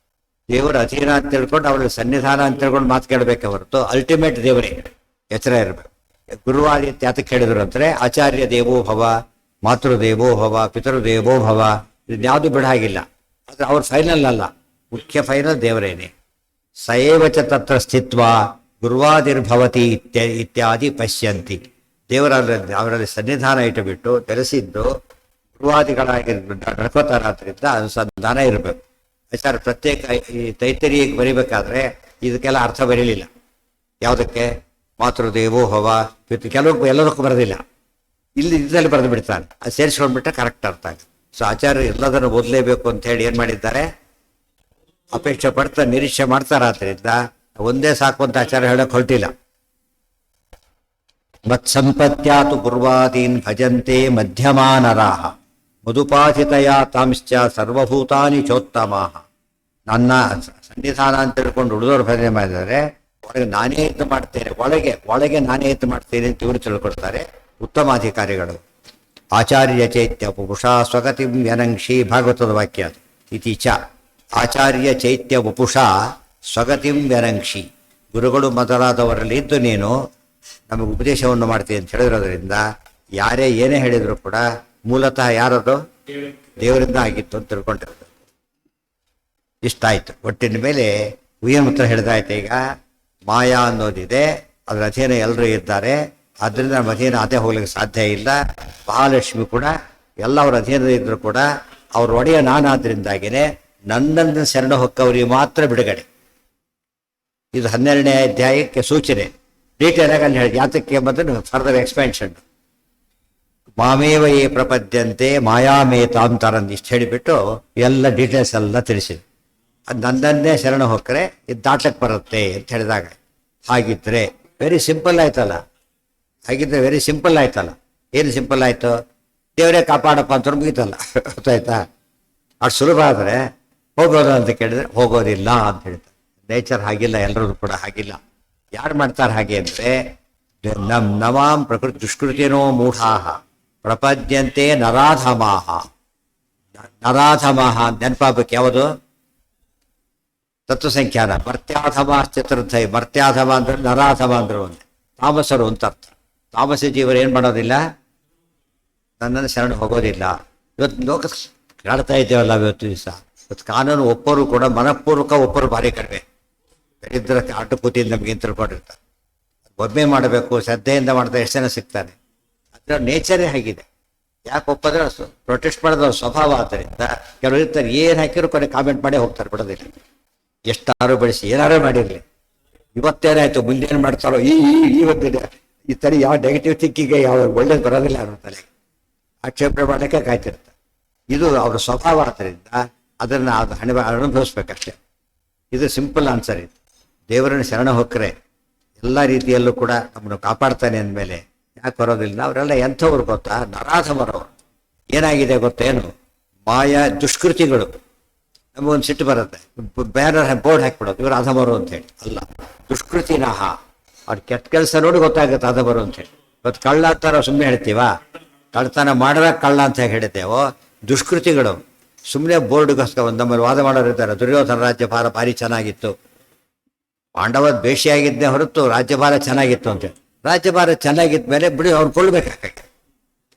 ದೇವರ ಅಧೀನ ಅಂತ ತಿಳ್ಕೊಂಡು ಅವರಲ್ಲಿ ಸನ್ನಿಧಾನ ಅಂತ ತಿಳ್ಕೊಂಡು ಮಾತು ಕೇಳಬೇಕೆ ಹೊರತು ಅಲ್ಟಿಮೇಟ್ ದೇವರೇ ಎಚ್ಚರ ಇರಬೇಕು. ಗುರುವಾದಿ ಯಾತಕ್ಕೆ ಹೇಳಿದ್ರು ಅಂದರೆ ಆಚಾರ್ಯ ದೇವೋ ಭವ, ಮಾತೃದೇವೋ ಭವ, ಪಿತೃದೇವೋ ಭವ, ಇದನ್ಯಾವುದು ಬಿಡ ಹಾಗಿಲ್ಲ. ಆದರೆ ಅವ್ರ ಫೈನಲ್ ಅಲ್ಲ, ಮುಖ್ಯ ಫೈನಲ್ ದೇವರೇನೆ. ಸಯೇವಚ ತತ್ರ ಸ್ಥಿತ್ವ ಗುರುವಾದಿರ್ಭವತಿ ಇತ್ಯಾದಿ ಪಶ್ಯಂತಿ. ಅವರಲ್ಲಿ ಸನ್ನಿಧಾನ ಇಟ್ಟುಬಿಟ್ಟು ನೆಲೆಸಿದ್ದು ಗುರುವಾದಿಗಳಾಗಿ ನಡ್ಕೋತಾರಾದ್ರಿಂದ ಅನುಸಂಧಾನ ಇರಬೇಕು. ಆಚಾರ್ಯ ಪ್ರತ್ಯೇಕ ಈ ತೈತರಿಯಕ್ಕೆ ಬರಿಬೇಕಾದ್ರೆ ಇದಕ್ಕೆಲ್ಲ ಅರ್ಥ ಬರೀಲಿಲ್ಲ. ಯಾವುದಕ್ಕೆ ಮಾತೃದೇವೋ ಭವ ಕೆಲವು ಎಲ್ಲದಕ್ಕೂ ಬರೋದಿಲ್ಲ, ಇದರಲ್ಲಿ ಬರೆದು ಬಿಡ್ತಾನೆ. ಅದು ಸೇರಿಸ್ಕೊಂಡ್ಬಿಟ್ರೆ ಕರೆಕ್ಟ್ ಅರ್ಥ ಆಗುತ್ತೆ. ಸೊ ಆಚಾರ್ಯರು ಎಲ್ಲದನ್ನು ಓದಲೇಬೇಕು ಅಂತ ಹೇಳಿ ಏನು ಮಾಡಿದ್ದಾರೆ, ಅಪೇಕ್ಷೆ ಪಡ್ತಾ ನಿರೀಕ್ಷೆ ಮಾಡ್ತಾರಾದ್ರಿಂದ ಒಂದೇ ಸಾಕು ಅಂತ ಆಚಾರ್ಯ ಹೇಳಕ್ ಹೊರಟಿಲ್ಲ. ಮತ್ ಸಂಪತ್ಯಾತು ಪೂರ್ವಾದೀನ್ ಭಜಂತೆ ಮಧ್ಯಮಾನರಾಹ ಮಧುಪಾಸಿತಯ ತಾಂಶ್ಚ ಸರ್ವಭೂತಾನಿ ಚೋತ್ತಮಾಹ. ನನ್ನ ಸನ್ನಿಧಾನ ಅಂತ ತಿಳ್ಕೊಂಡು ಉಳಿದವರು ಭಜನೆ ಮಾಡಿದರೆ ಒಳಗೆ ನಾನೇ ಎದ್ದು ಮಾಡ್ತೇನೆ, ಒಳಗೆ ನಾನೇ ಎದ್ದು ಮಾಡ್ತೇನೆ ಅಂತ ಇವರು ತಿಳ್ಕೊಳ್ತಾರೆ ಉತ್ತಮಾಧಿಕಾರಿಗಳು. ಆಚಾರ್ಯ ಚೈತ್ಯ ವಪುಷಾ ಸ್ವಗತಿಂ ವ್ಯನಂಕ್ಷಿ, ಭಾಗವತದ ವಾಕ್ಯ ಅದು. ಇತಿ ಚ ಆಚಾರ್ಯ ಚೈತ್ಯ ವಪುಷಾ ಸ್ವಗತಿಂ ವ್ಯನಂಕ್ಷಿ, ಗುರುಗಳು ಮೊದಲಾದವರಲ್ಲಿ ಇದ್ದು ನೀನು ನಮಗೆ ಉಪದೇಶವನ್ನು ಮಾಡ್ತೀನಿ ಅಂತ ಹೇಳಿರೋದ್ರಿಂದ ಯಾರೇ ಏನೇ ಹೇಳಿದ್ರು ಕೂಡ ಮೂಲತಃ ಯಾರದು ದೇವರಿಂದ ಆಗಿತ್ತು ಅಂತ ತಿಳ್ಕೊಂಡಿರ್ಬೇಕು. ಇಷ್ಟಾಯ್ತು. ಒಟ್ಟಿನ ಮೇಲೆ ಉಯ್ಯಮೂತ್ರ ಹಿಡಿದಾಯ್ತು. ಈಗ ಮಾಯಾ ಅನ್ನೋದಿದೆ, ಅದರ ಅಧೀನ ಎಲ್ಲರೂ ಇದ್ದಾರೆ, ಆದ್ದರಿಂದ ನಮ್ಮ ಅಧೀನ ಅದೇ ಹೋಗ್ಲಿಕ್ಕೆ ಸಾಧ್ಯ ಇಲ್ಲ. ಮಹಾಲಕ್ಷ್ಮಿ ಕೂಡ ಎಲ್ಲ ಅವ್ರ ಅಧೀನದ ಇದ್ರು ಕೂಡ ಅವ್ರ ಒಡೆಯ ನಾನಾದ್ರಿಂದಾಗಿನೇ ನನ್ನನ್ನು ಶರಣ ಹೊಕ್ಕವರಿಗೆ ಮಾತ್ರ ಬಿಡುಗಡೆ. ಇದು 12ನೇ ಅಧ್ಯಾಯಕ್ಕೆ ಸೂಚನೆ. ಡೀಟೇಲ್ ಆಗಿ ಅಲ್ಲಿ ಹೇಳಿ ಯಾತಕ್ಕೆ ಎಂಬುದನ್ನು ಫರ್ದರ್ ಎಕ್ಸ್ಪ್ಯಾನ್ಷನ್. ಮಾಮೇವ ಯೇ ಪ್ರಪದ್ಯಂತೆ ಮಾಯಾಮೇತಾಂ ತರಂದ್ ಇಷ್ಟು ಹೇಳಿಬಿಟ್ಟು ಎಲ್ಲ ಡೀಟೇಲ್ಸ್ ಎಲ್ಲ ತಿಳಿಸಿದೆ. ಅದು ನನ್ನನ್ನೇ ಶರಣ ಹೊಕ್ಕರೆ ಇದು ದಾಟಕ್ಕೆ ಬರುತ್ತೆ ಅಂತ ಹೇಳಿದಾಗ, ಹಾಗಿದ್ರೆ ವೆರಿ ಸಿಂಪಲ್ ಆಯ್ತಲ್ಲ. ವೆರಿ ಸಿಂಪಲ್ ಆಯ್ತಲ್ಲ. ಏನು ಸಿಂಪಲ್ ಆಯ್ತು? ದೇವರೇ ಕಾಪಾಡಪ್ಪ ಅಂತ ಮುಗಿತಲ್ಲ. ಗೊತ್ತಾಯ್ತಾ? ಅಷ್ಟು ಸುಲಭ ಆದರೆ ಹೋಗೋದು ಅಂತ ಕೇಳಿದ್ರೆ ಹೋಗೋದಿಲ್ಲ ಅಂತ ಹೇಳ್ತಾರೆ. ನೇಚರ್ ಹಾಗಿಲ್ಲ, ಎಲ್ಲರೂ ಕೂಡ ಹಾಗಿಲ್ಲ. ಯಾರು ಮಾಡ್ತಾರೆ ಹಾಗೆ ಅಂದರೆ ನವಾಂ ಪ್ರಕೃತಿ ದುಷ್ಕೃತಿನೋ ಮೂಢಾಹ ಪ್ರಪದ್ಯಂತೆ ನರಾಧಮಾಹ. ನರಾಧಮಾಹ ನೆನಪಾಗಬೇಕು. ಯಾವುದು? ತತ್ವಸಂಖ್ಯಾನ. ಮರ್ತ್ಯಾಧಮ ಚತುರ್ಥೈ. ಮರ್ತ್ಯಾಧಮ ಅಂದ್ರೆ ನರಾಧಮ ಅಂದ್ರೆ ಒಂದೇ, ತಾಮಸರು ಅಂತ ಅರ್ಥ. ತಾಮಸ ಜೀವರು ಏನು ಮಾಡೋದಿಲ್ಲ, ನನ್ನನ್ನು ಶರಣ ಹೋಗೋದಿಲ್ಲ. ಇವತ್ತು ಲೋಕ ಕಾಡ್ತಾ ಇದ್ದೇವಲ್ಲ ಇವತ್ತು ದಿವಸ. ಇವತ್ತು ಕಾನೂನು ಒಪ್ಪರು ಕೂಡ ಮನಪೂರ್ವಕ ಒಪ್ಪರು ಭಾರಿ ಕಡಿಮೆ. ದರಿದ್ರ ಆಟು ಕೂತಿಯಿಂದ ನಮಗೆ ತಿಳ್ಕೊಂಡಿರ್ತಾರೆ. ಒಮ್ಮೆ ಮಾಡಬೇಕು, ಶ್ರದ್ಧೆಯಿಂದ ಮಾಡ್ತಾರೆ, ಎಷ್ಟು ಜನ ಸಿಗ್ತಾನೆ. ಅದರ ನೇಚರೇ ಆಗಿದೆ. ಯಾಕೆ ಒಪ್ಪದ್ರೆ ಪ್ರೊಟೆಸ್ಟ್ ಮಾಡೋದು ಸ್ವಭಾವ. ಆದ್ದರಿಂದ ಕೆಲವರು ಇರ್ತಾರೆ, ಏನು ಹಾಕಿರೋ ಕೊನೆ ಕಾಮೆಂಟ್ ಮಾಡಿ ಹೋಗ್ತಾರೆ, ಬಿಡೋದಿಲ್ಲ. ಎಷ್ಟಾರು ಬೆಳೆಸಿ ಏನಾರು ಮಾಡಿರಲಿ, ಇವತ್ತೇನಾಯ್ತು ಮುಂದೇನು ಮಾಡ್ತಾರೋ ಇವತ್ತಿದೆ ಈ ಥರ ಯಾವ ನೆಗೆಟಿವ್ ಥಿಂಕಿಗೆ ಯಾವ ಒಳ್ಳೇದು ಬರೋದಿಲ್ಲ ಅನ್ನೋ ತಲೆ ಆಕ್ಷೇಪಣೆ ಮಾಡೋಕ್ಕೆ ಕಾಯ್ತಿರ್ತಾರೆ. ಇದು ಅವರ ಸ್ವಭಾವ. ಆದ್ದರಿಂದ ಅದನ್ನು ಅದು ಅನುಭವಿಸ್ಬೇಕಷ್ಟೇ. ಇದು ಸಿಂಪಲ್ ಆನ್ಸರ್. ಇದು ದೇವರನ್ನು ಶರಣ ಹೊಕ್ಕರೆ ಎಲ್ಲ ರೀತಿಯಲ್ಲೂ ಕೂಡ ನಮ್ಮನ್ನು ಕಾಪಾಡ್ತಾನೆ ಅಂದಮೇಲೆ ಯಾಕೆ ಬರೋದಿಲ್ಲ? ಅವರೆಲ್ಲ ಎಂಥವ್ರು ಗೊತ್ತಾ? ನರಾಧಮರವರು. ಏನಾಗಿದೆ ಗೊತ್ತೇನು? ಮಾಯಾ ದುಷ್ಕೃತಿಗಳು. ನಮಗೊಂದು ಸಿಟ್ಟು ಬರುತ್ತೆ, ಬ್ಯಾನರ್ ಬೋರ್ಡ್ ಹಾಕ್ಬಿಡೋದು ಇವರು ಅಧಮರು ಅಂತ ಹೇಳಿ. ಅಲ್ಲ, ದುಷ್ಕೃತಿನಹ. ಅವ್ರು ಕೆಟ್ಟ ಕೆಲಸ ನೋಡಿ ಗೊತ್ತಾಗುತ್ತೆ ಅಧಮರು ಅಂತ ಹೇಳಿ. ಇವತ್ತು ಕಳ್ಳ ಅಂತಾರ ಸುಮ್ಮನೆ ಹೇಳ್ತೀವ? ಕಳ್ತನ ಮಾಡಿದಾಗ ಕಳ್ಳ ಅಂತ ಹೇಳಿದ್ದೇವೋ. ದುಷ್ಕೃತಿಗಳು ಸುಮ್ಮನೆ ಬೋರ್ಡ್ಗೋಸ್ಕರ ನಮ್ಮಲ್ಲಿ ವಾದ ಮಾಡೋರು ಇದ್ದಾರೆ. ದುರ್ಯೋಧನ ರಾಜ್ಯಭಾರ ಭಾರಿ ಚೆನ್ನಾಗಿತ್ತು, ಪಾಂಡವ ಬೇಷಿಯಾಗಿದ್ದೇ ಹೊರತು ರಾಜ್ಯಭಾರ ಚೆನ್ನಾಗಿತ್ತು ಅಂತೇಳಿ. ರಾಜ್ಯಭಾರ ಚೆನ್ನಾಗಿದ್ದ ಮೇಲೆ ಬಿಡಿ ಅವ್ರು ಕೊಳ್ಬೇಕಾಗತ್ತೆ.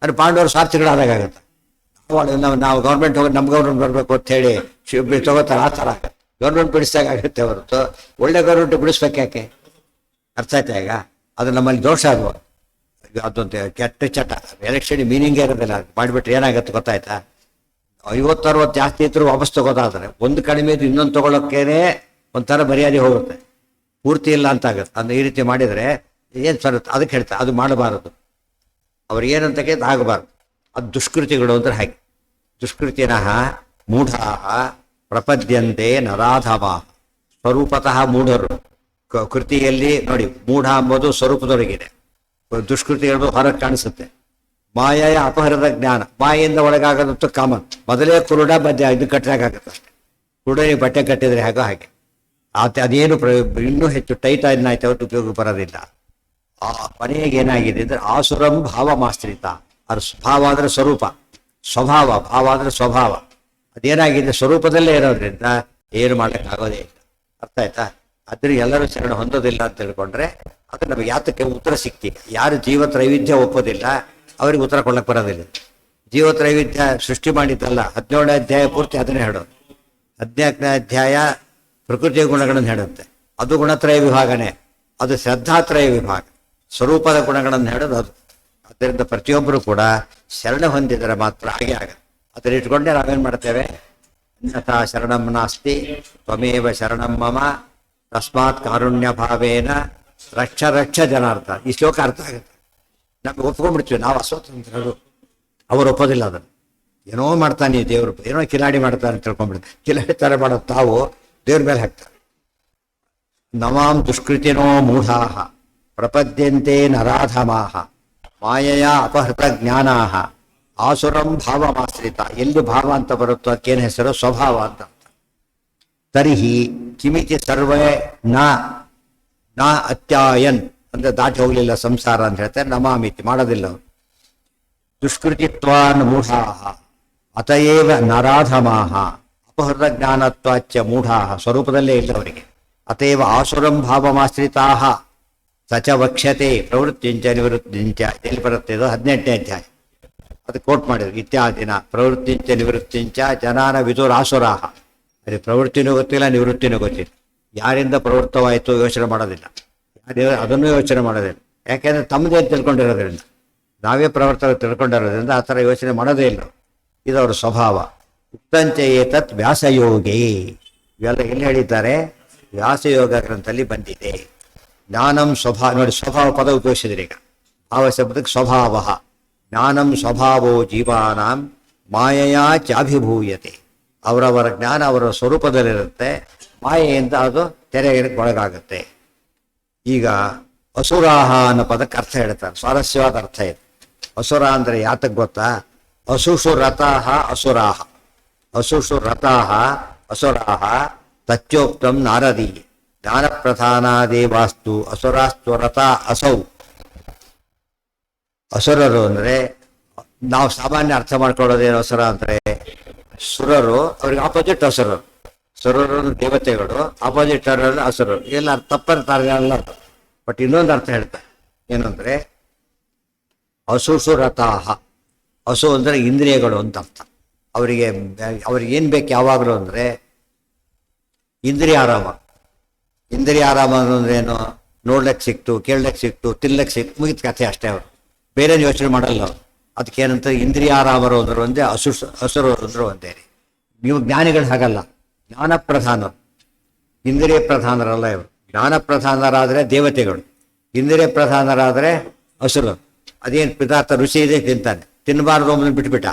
ಅಂದ್ರೆ ಪಾಂಡವರು ಸ್ವಾರ್ಥಿಗಳಾದಾಗತ್ತೆ. ನಾವು ಗೌರ್ಮೆಂಟ್ ಹೋಗಿ ನಮ್ಮ ಗೌರ್ಮೆಂಟ್ ಬರಬೇಕು ಅಂತ ಹೇಳಿ ತಗೋತಾರೆ. ಆ ಥರ ಗೌರ್ಮೆಂಟ್ ಬಿಡಿಸ್ದಾಗ ಆಗುತ್ತೆ ಹೊರತು ಒಳ್ಳೆ ಗೌರ್ಮೆಂಟ್ ಬಿಡಿಸ್ಬೇಕು ಯಾಕೆ? ಅರ್ಥ ಆಯ್ತಾ? ಈಗ ಅದು ನಮ್ಮಲ್ಲಿ ದೋಷ. ಅದೊಂದು ಕೆಟ್ಟ ಚಟ. ಎಲೆಕ್ಷನ್ ಮೀನಿಂಗೇ ಇರೋದಿಲ್ಲ. ಮಾಡಿಬಿಟ್ರೆ ಏನಾಗುತ್ತೆ ಗೊತ್ತಾಯ್ತಾ? 50-60 ಜಾಸ್ತಿ ಇದ್ರು ವಾಪಸ್ ತಗೋದಾದ್ರೆ ಒಂದು ಕಡಿಮೆ ಇದ್ದು ಇನ್ನೊಂದು ತಗೊಳ್ಳೋಕ್ಕೇನೆ ಒಂಥರ ಮರ್ಯಾದೆ ಹೋಗುತ್ತೆ, ಪೂರ್ತಿ ಇಲ್ಲ ಅಂತ ಆಗುತ್ತೆ. ಅಂದ್ರೆ ಈ ರೀತಿ ಮಾಡಿದರೆ ಏನು ಸರ್? ಅದಕ್ಕೆ ಹೇಳ್ತಾರೆ ಅದು ಮಾಡಬಾರದು. ಅವ್ರಿಗೇನಂತ ಕೇಳಿದ್ರೆ ಆಗಬಾರ್ದು. ಅದು ದುಷ್ಕೃತಿಗಳು ಅಂದ್ರೆ ಹಾಗೆ. ದುಷ್ಕೃತಿನಃ ಮೂಢಾಹ ಪ್ರಪದ್ಯಂತೆ ನರಾಧಮ. ಸ್ವರೂಪತಃ ಮೂಢರು. ಕೃತಿಯಲ್ಲಿ ನೋಡಿ, ಮೂಢ ಎಂಬುದು ಸ್ವರೂಪದೊಳಗಿದೆ, ದುಷ್ಕೃತಿಗಳು ಹೊರಗೆ ಕಾಣಿಸುತ್ತೆ. ಮಾಯೆಯ ಅಪಹರದ ಜ್ಞಾನ. ಮಾಯೆಯಿಂದ ಒಳಗಾಗೋದಂತೂ ಕಾಮನ್. ಮೊದಲೇ ಕುರುಡ ಮಧ್ಯ ಇದು ಕಟ್ಟಲಾಗುತ್ತೆ ಅಷ್ಟೆ. ಕುರುಡನಿಗೆ ಬಟ್ಟೆ ಕಟ್ಟಿದರೆ ಹೇಗೋ ಹಾಗೆ. ಅದೇನು ಇನ್ನೂ ಹೆಚ್ಚು ಟೈಟ್ ಏನಾಯ್ತು ಅವತ್ತು ಉಪಯೋಗ ಬರೋದಿಲ್ಲ. ಆ ಕೊನೆಗೆ ಏನಾಗಿದೆ ಅಂದರೆ ಆಸುರಂ ಭಾವ ಮಾಸ್ತ್ರಿತ. ಅದು ಭಾವ ಅಂದರೆ ಸ್ವರೂಪ, ಸ್ವಭಾವ. ಭಾವ ಅಂದರೆ ಸ್ವಭಾವ. ಅದೇನಾಗಿದೆ ಸ್ವರೂಪದಲ್ಲೇ ಇರೋದ್ರಿಂದ ಏನು ಮಾಡೋಕ್ಕಾಗೋದೇ ಇಲ್ಲ. ಅರ್ಥ ಆಯ್ತಾ? ಅದ್ರ ಎಲ್ಲರೂ ಶರಣ ಹೊಂದೋದಿಲ್ಲ ಅಂತ ತಿಳ್ಕೊಂಡ್ರೆ ಅದು ನಮಗೆ ಯಾತಕ್ಕೆ ಉತ್ತರ ಸಿಕ್ತಿಲ್ಲ. ಯಾರು ಜೀವತ್ರೈವಿಧ್ಯ ಒಪ್ಪೋದಿಲ್ಲ ಅವ್ರಿಗೆ ಉತ್ತರ ಕೊಡಕ್ಕೆ ಬರೋದಿಲ್ಲ. ಜೀವತ್ರೈವಿಧ್ಯ ಸೃಷ್ಟಿ ಮಾಡಿದ್ದಲ್ಲ. 17ನೇ ಅಧ್ಯಾಯ ಪೂರ್ತಿ ಅದನ್ನೇ ಹೇಳೋದು. 14ನೇ ಅಧ್ಯಾಯ ಪ್ರಕೃತಿಯ ಗುಣಗಳನ್ನು ಹೇಳುತ್ತೆ. ಅದು ಗುಣತ್ರಯ ವಿಭಾಗನೇ. ಅದು ಶ್ರದ್ಧಾತ್ರಯ ವಿಭಾಗ. ಸ್ವರೂಪದ ಗುಣಗಳನ್ನು ಹೇಳೋದು ಅದು. ಅದರಿಂದ ಪ್ರತಿಯೊಬ್ಬರು ಕೂಡ ಶರಣ ಹೊಂದಿದರೆ ಮಾತ್ರ ಹಾಗೆ ಆಗುತ್ತೆ. ಅದನ್ನ ಇಟ್ಕೊಂಡೆ ನಾವೇನು ಮಾಡ್ತೇವೆ, ಯಥಾ ಶರಣಂ ನಾಸ್ತಿ ತ್ವಮೇವ ಶರಣಂ ಮಮ ತಸ್ಮಾತ್ ಕಾರುಣ್ಯ ಭಾವೇನ ರಕ್ಷ ರಕ್ಷ ಜನಾರ್ಥ. ಈ ಶ್ಲೋಕ ಅರ್ಥ ಆಗುತ್ತೆ. ನಮ್ಗೆ ಒಪ್ಕೊಂಡ್ಬಿಡ್ತೀವಿ, ನಾವು ಅಸ್ವತಂತ್ರರು, ಅವರು ಒಪ್ಪೋದಿಲ್ಲ ಅದನ್ನು. ಏನೋ ಮಾಡ್ತಾನೆ ದೇವರು, ಏನೋ ಕಿಲಾಡಿ ಮಾಡ್ತಾನೆ ಅಂತ ತಿಳ್ಕೊಂಡ್ಬಿಡ್ತಾರೆ. ಕಿಲಾಡಿ ಥರ ಮಾಡೋದು ತಾವು ದೇವ್ರ ಮೇಲೆ ಹಾಕ್ತಾರೆ. ನಮಾಂ ದುಷ್ಕೃತಿನೋ ಮೂಢಾಃ ಪ್ರಪದ್ಯಂತೆ ನರಾಧಮಾಃ ಮಾಯೆಯ ಅಪಹೃತ ಜ್ಞಾನಾಃ ಆಸುರಂ ಭಾವಮಾಶ್ರಿತ. ಎಲ್ಲಿ ಭಾವ ಅಂತ ಬರುತ್ತೋ ಅದಕ್ಕೇನು ಹೆಸರು? ಸ್ವಭಾವ ಅಂತ. ತರ್ಹಿ ಕಿಮಿತಿ ಸರ್ವೇ ನ ಅತ್ಯಾಯನ್ ಅಂದ್ರೆ ದಾಟಿ ಹೋಗ್ಲಿಲ್ಲ ಸಂಸಾರ ಅಂತ ಹೇಳ್ತಾರೆ. ನಮಾಮಿತಿ ಮಾಡೋದಿಲ್ಲ ಅವರು. ದುಷ್ಕೃತಿತ್ವಾನ್ ಮೂಢಾಃ ಅತಯೇವ ನರಾಧಮಾಃ ಅಪಹೃತ ಜ್ಞಾನತ್ವಾಚ್ಯ ಮೂಢಾಃ. ಸ್ವರೂಪದಲ್ಲೇ ಇಲ್ಲ ಅವರಿಗೆ. ಅತೇವ ಆಸುರಂ ಭಾವಮಾಶ್ರಿತಾಃ ಸಚ ವಕ್ಷ್ಯತೆ ಪ್ರವೃತ್ತಿಂಚ ನಿವೃತ್ತಿಂಚ. ಎಲ್ಲಿ ಬರುತ್ತೆ ಇದು? 18ನೇ ಅಧ್ಯಾಯ. ಅದು ಕೋಟ್ ಮಾಡಿದ್ರು. ಇತ್ಯಾದಿನ ಪ್ರವೃತ್ತಿಂಚ ನಿವೃತ್ತಿಂಚ ಜನಾನ ವಿದುರಾಸುರಾಹ. ಅಲ್ಲಿ ಪ್ರವೃತ್ತಿನೂ ಗೊತ್ತಿಲ್ಲ, ನಿವೃತ್ತಿನೂ ಗೊತ್ತಿಲ್ಲ. ಯಾರಿಂದ ಪ್ರವೃತ್ತವಾಯಿತು ಯೋಚನೆ ಮಾಡೋದಿಲ್ಲ, ಅದನ್ನು ಯೋಚನೆ ಮಾಡೋದಿಲ್ಲ. ಯಾಕೆಂದ್ರೆ ತಮ್ಮದೇ ತಿಳ್ಕೊಂಡಿರೋದ್ರಿಂದ, ನಾವೇ ಪ್ರವರ್ತನ ತಿಳ್ಕೊಂಡಿರೋದ್ರಿಂದ ಆ ಥರ ಯೋಚನೆ ಮಾಡೋದೇ ಇಲ್ಲ. ಇದು ಅವರ ಸ್ವಭಾವ. ಉಕ್ತಂಚಯೇ ತತ್ ವ್ಯಾಸಯೋಗೇ. ಇವೆಲ್ಲ ಎಲ್ಲಿ ಹೇಳಿದ್ದಾರೆ? ವ್ಯಾಸಯೋಗ ಗ್ರಂಥದಲ್ಲಿ ಬಂದಿದೆ. ಜ್ಞಾನಂ ಸ್ವಭಾವ ನೋಡಿ, ಸ್ವಭಾವ ಪದ ಉಪಯೋಗಿಸಿದ್ರಿ ಈಗ. ಭಾವ ಶಬ್ದಕ್ಕೆ ಸ್ವಭಾವ. ಜ್ಞಾನಂ ಸ್ವಭಾವೋ ಜೀವಾನಾಂ ಮಾಯೆಯಾ ಚಾಭಿಭೂಯತೆ. ಅವರವರ ಜ್ಞಾನ ಅವರ ಸ್ವರೂಪದಲ್ಲಿರುತ್ತೆ, ಮಾಯೆಯಿಂದ ಅದು ತೆರೆಗೆ ಒಳಗಾಗುತ್ತೆ. ಈಗ ಅಸುರಾಹ ಅನ್ನೋ ಪದಕ್ಕೆ ಅರ್ಥ ಹೇಳ್ತಾರೆ. ಸ್ವಾರಸ್ಯವಾದ ಅರ್ಥ ಇದೆ. ಅಸುರ ಅಂದರೆ ಯಾತಕ್ಕೆ ಗೊತ್ತಾ? ಅಸುಷು ರಥಾಹ ಅಸುರಾಹ. ಅಸುಷು ರಥಾಹ ಅಸುರಾಹ ತಚ್ಚೋಕ್ತಂ ನಾರದೀ ಜ್ಞಾನ ಪ್ರಧಾನಾದೇವಾಸ್ತು ಅಸುರಾಸ್ತು ರಥ ಅಸೌ. ಅಸುರರು ಅಂದರೆ ನಾವು ಸಾಮಾನ್ಯ ಅರ್ಥ ಮಾಡ್ಕೊಳ್ಳೋದೇನು? ಅಸುರ ಅಂದರೆ ಸುರರು, ಅವ್ರಿಗೆ ಆಪೋಸಿಟ್ ಅಸುರರು. ಸುರರು ದೇವತೆಗಳು, ಆಪೋಸಿಟ್ ಅಸುರರು. ಎಲ್ಲ ತಪ್ಪರ್ತಾರೆ ಅಲ್ಲ. ಬಟ್ ಇನ್ನೊಂದು ಅರ್ಥ ಹೇಳ್ತಾರೆ. ಏನಂದ್ರೆ ಅಸುಷು ರಥಾಹ. ಹಸು ಅಂದರೆ ಇಂದ್ರಿಯಗಳು ಅಂತ ಅರ್ಥ. ಅವ್ರಿಗೆ ಏನು ಬೇಕು ಯಾವಾಗಲೂ ಅಂದರೆ ಇಂದ್ರಿಯ ಆರಾಮ. ಇಂದ್ರಿಯ ಆರಾಮ ಅಂದ್ರೆ ಏನು? ನೋಡ್ಲಿಕ್ಕೆ ಸಿಕ್ತು, ಕೇಳಲಿಕ್ಕೆ ಸಿಕ್ತು, ತಿನ್ಲಿಕ್ಕೆ ಸಿಕ್ತು, ಮುಗಿದ ಕಥೆ ಅಷ್ಟೇ. ಅವರು ಬೇರೆ ಯೋಚನೆ ಮಾಡಲ್ಲ ಅವರು. ಅದಕ್ಕೆ ಏನಂತ ಇಂದ್ರಿಯ ಆರಾಮರು ಅಂದರು ಒಂದೇ, ಹಸುರು ಅಂದರು ಒಂದೇ. ನೀವು ಜ್ಞಾನಿಗಳು ಹಾಗಲ್ಲ, ಜ್ಞಾನ ಪ್ರಧಾನರು, ಇಂದ್ರಿಯ ಪ್ರಧಾನರಲ್ಲ ಇವರು. ಜ್ಞಾನ ಪ್ರಧಾನರಾದರೆ ದೇವತೆಗಳು, ಇಂದ್ರಿಯ ಪ್ರಧಾನರಾದರೆ ಹಸುರು. ಅದೇನು ಪದಾರ್ಥ ರುಚಿ ಇದೆ ತಿಂತಾನೆ, ತಿನ್ನಬಾರ್ದು ಒಮ್ಮೆ ಬಿಟ್ಬಿಟ್ಟ.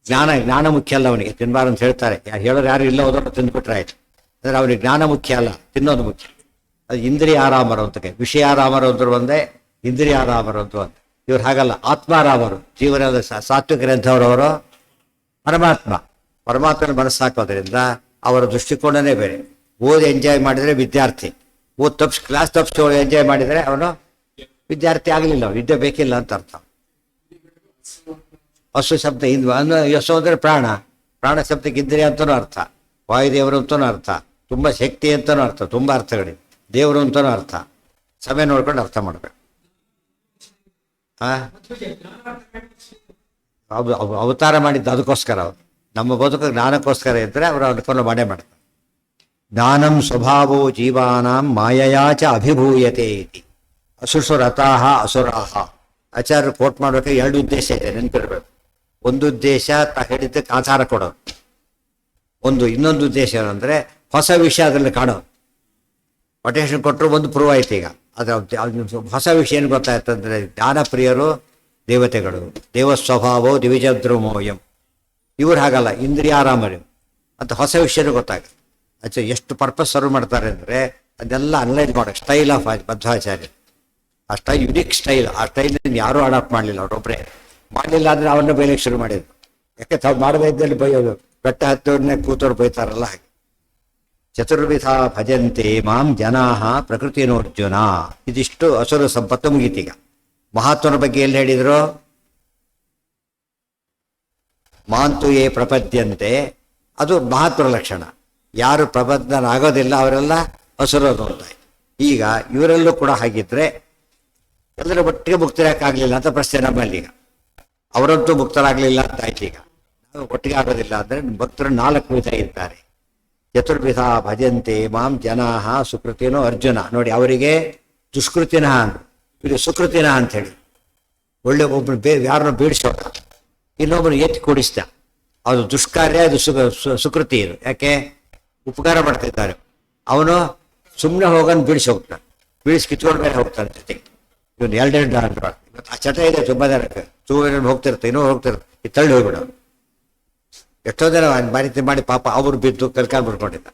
ಜ್ಞಾನ ಮುಖ್ಯ ಅಲ್ಲ ಅವನಿಗೆ, ತಿನ್ನಬಾರ್ದು ಅಂತ ಹೇಳ್ತಾರೆ. ಹೇಳೋರು ಯಾರು ಇಲ್ಲ, ಹೋದವರು ತಿಂದ್ಬಿಟ್ರೆ ಆಯ್ತು. ಅಂದರೆ ಅವನಿಗೆ ಜ್ಞಾನ ಮುಖ್ಯ ಅಲ್ಲ, ತಿನ್ನೋದು ಮುಖ್ಯ. ಅದು ಇಂದ್ರಿಯ ಆರಾಮರು ಅಂತ. ವಿಷಯ ಆರಾಮರು ಅಂದ್ರು ಒಂದೇ, ಇಂದ್ರಿಯ ಆರಾಮರು ಅಂತ ಒಂದೇ. ಇವ್ರು ಹಾಗಲ್ಲ, ಆತ್ಮಾರಾಮರು. ಜೀವನದ ಸಾತ್ವಿಕರಂಥವ್ರವರು ಪರಮಾತ್ಮನ ಮನಸ್ಸು ಹಾಕೋದ್ರಿಂದ ಅವರ ದೃಷ್ಟಿಕೋನನೇ ಬೇರೆ. ಓದಿ ಎಂಜಾಯ್ ಮಾಡಿದರೆ ವಿದ್ಯಾರ್ಥಿ, ಕ್ಲಾಸ್ ತಪ್ಪಿಸಿ ಎಂಜಾಯ್ ಮಾಡಿದರೆ ಅವನು ವಿದ್ಯಾರ್ಥಿ ಆಗಲಿಲ್ಲ, ವಿದ್ಯೆ ಬೇಕಿಲ್ಲ ಅಂತ ಅರ್ಥ. ಹಸು ಶಬ್ದ ಯಶು ಅಂದರೆ ಪ್ರಾಣ ಶಬ್ದಕ್ಕೆ ಇಂದ್ರಿಯ ಅಂತನೂ ಅರ್ಥ, ವಾಯುದೇವರು ಅಂತನೂ ಅರ್ಥ, ತುಂಬ ಶಕ್ತಿ ಅಂತನೂ ಅರ್ಥ, ತುಂಬ ಅರ್ಥಗಳಿವೆ. ದೇವರು ಅಂತನೂ ಅರ್ಥ. ಸಮಯ ನೋಡ್ಕೊಂಡು ಅರ್ಥ ಮಾಡ್ಬೇಕು. ಅವತಾರ ಮಾಡಿದ್ದು ಅದಕ್ಕೋಸ್ಕರ. ಅವರು ನಮ್ಮ ಬದುಕು ಜ್ಞಾನಕ್ಕೋಸ್ಕರ ಇದ್ದರೆ ಅವರು ಅದಕ್ಕೊಂಡು ಮಾಡ್ತಾರೆ. ಜ್ಞಾನಂ ಸ್ವಭಾವೋ ಜೀವಾನಾಂ ಮಾಯಯಾಚ ಅಭಿಭೂಯತೆ ಇತಿ ಅಸುಷು ರಥಾಹ ಅಸುರಾಹ. ಆಚಾರ್ಯರು ಕೋಟ್ ಮಾಡ್ಬೇಕಾದ್ರೆ 2 ಉದ್ದೇಶ ಇದೆ, ನೆನಪಿರ್ಬೇಕು. ಒಂದು ಉದ್ದೇಶ ಹೇಳಿದ್ದಕ್ಕೆ ಆಧಾರ ಕೊಡೋದು. ಇನ್ನೊಂದು ಉದ್ದೇಶ ಏನಂದ್ರೆ ಹೊಸ ವಿಷಯ ಅದರಲ್ಲಿ ಕಾಣೋದು. ಕೊಟೇಶನ್ ಕೊಟ್ಟರು ಒಂದು ಪ್ರೂವ್ ಆಯ್ತು. ಈಗ ಅದು ಹೊಸ ವಿಷಯ ಏನು ಗೊತ್ತಾಯ್ತಂದ್ರೆ ಜ್ಞಾನಪ್ರಿಯರು ದೇವತೆಗಳು, ದೇವಸ್ವಭಾವೋ ದಿವಿಜದ್ರುಮೋಯಂ. ಇವ್ರು ಹಾಗಲ್ಲ, ಇಂದ್ರಿಯಾರಾಮರು ಅಂತ ಹೊಸ ವಿಷಯನೂ ಗೊತ್ತಾಗುತ್ತೆ. ಎಷ್ಟು ಪರ್ಪಸ್ ಸರ್ವ್ ಮಾಡ್ತಾರೆ ಅಂದರೆ ಅದೆಲ್ಲ ಅನಲೈಸ್ ಮಾಡೋಕ್ಕೆ ಸ್ಟೈಲ್ ಆಫ್ ಮಧ್ವಾಚಾರ್ಯ. ಆ ಸ್ಟೈಲ್ ಯುನಿಕ್ ಸ್ಟೈಲ್. ಆ ಸ್ಟೈಲ್ ಯಾರೂ ಅಡಾಪ್ಟ್ ಮಾಡಲಿಲ್ಲ, ಅವರೊಬ್ಬರೇ ಮಾಡಲಿಲ್ಲ. ಅಂದರೆ ಅವನ್ನ ಬೈಲಿಕ್ಕೆ ಶುರು ಮಾಡಿದ್ರು. ಯಾಕೆ ತಾವು ಮಾಡದೇ ಇದ್ದಲ್ಲಿ ಬೈಯೋದು, ಬೆಟ್ಟ ಹತ್ತೋರ್ನೇ ಕೂತವ್ರು ಬೈತಾರಲ್ಲ ಹಾಗೆ. ಚತುರ್ವಿಧ ಭಜಂತೆ ಮಾಂ ಜನಾಹ ಪ್ರಕೃತಿನೋರ್ಜುನ. ಇದಿಷ್ಟು ಅಸುರ ಸಂಪತ್ತು ಮುಗೀತೀಗ. ಮಹಾತ್ಮನ ಬಗ್ಗೆ ಎಲ್ಲಿ ಹೇಳಿದ್ರು? ಮಾಂತು ಯೇ ಪ್ರಪದ್ಯಂತೆ, ಅದು ಮಹಾತ್ಮರ ಲಕ್ಷಣ. ಯಾರು ಪ್ರಬದ್ಧನಾಗೋದಿಲ್ಲ ಅವರೆಲ್ಲ ಅಸುರರು ಅಂತ. ಈಗ ಇವರೆಲ್ಲೂ ಕೂಡ ಹಾಗಿದ್ರೆ ಎಲ್ಲರೂ ಒಟ್ಟಿಗೆ ಮುಕ್ತರಾಗಲಿಲ್ಲ ಅಂತ ಪ್ರಶ್ನೆ ನಮ್ಮಲ್ಲಿ. ಈಗ ಅವರಂತೂ ಮುಕ್ತರಾಗಲಿಲ್ಲ ಅಂತ ಆಯ್ತು. ಈಗ ನಾವು ಒಟ್ಟಿಗೆ ಆಗೋದಿಲ್ಲ ಅಂದರೆ ಭಕ್ತರು 4 ವಿಧ ಇದ್ದಾರೆ. ಚತುರ್ವಿಧ ಭಜಂತೆ ಮಾಂ ಜನಾಹ ಸುಕೃತಿನೋ ಅರ್ಜುನ. ನೋಡಿ, ಅವರಿಗೆ ದುಷ್ಕೃತಿನ, ಇದು ಸುಕೃತಿನ ಅಂತ ಹೇಳಿ. ಒಳ್ಳೆ ಒಬ್ಬರು ಯಾರನ್ನೋ ಬೀಡಿಸೋಣ, ಇನ್ನೊಬ್ಬರು ಎತ್ತಿ ಕೂಡಿಸ್ದ. ಅದು ದುಷ್ಕಾರ್ಯ, ಅದು ಸುಕೃತಿ. ಇದು ಯಾಕೆ ಉಪಕಾರ ಮಾಡ್ತಿದ್ದಾರೆ. ಅವನು ಸುಮ್ಮನೆ ಹೋಗೋನು ಹೋಗ್ತಾನೆ, ಬೀಳಿಸಿ ಕಿತ್ಕೊಂಡು ಮೇಲೆ ಹೋಗ್ತಾನೆ ಜೊತೆಗೆ. ಇವನು ಎರಡೆರಡು ಇವತ್ತು ಆ ಚಟ ಇದೆ ತುಂಬ ಜನಕ್ಕೆ. ಹೋಗ್ತಿರುತ್ತೆ, ಇನ್ನೂ ಹೋಗ್ತಿರುತ್ತೆ, ಈ ತಳ್ಳಿ ಹೋಗ್ಬಿಡೋದು. ಎಷ್ಟೋ ಜನ ಮಾಹಿತಿ ಮಾಡಿ ಪಾಪ ಅವರು ಬಿದ್ದು ಕಲ್ಕಾಲ್ ಬಿಡ್ಕೊಂಡಿದ್ದ.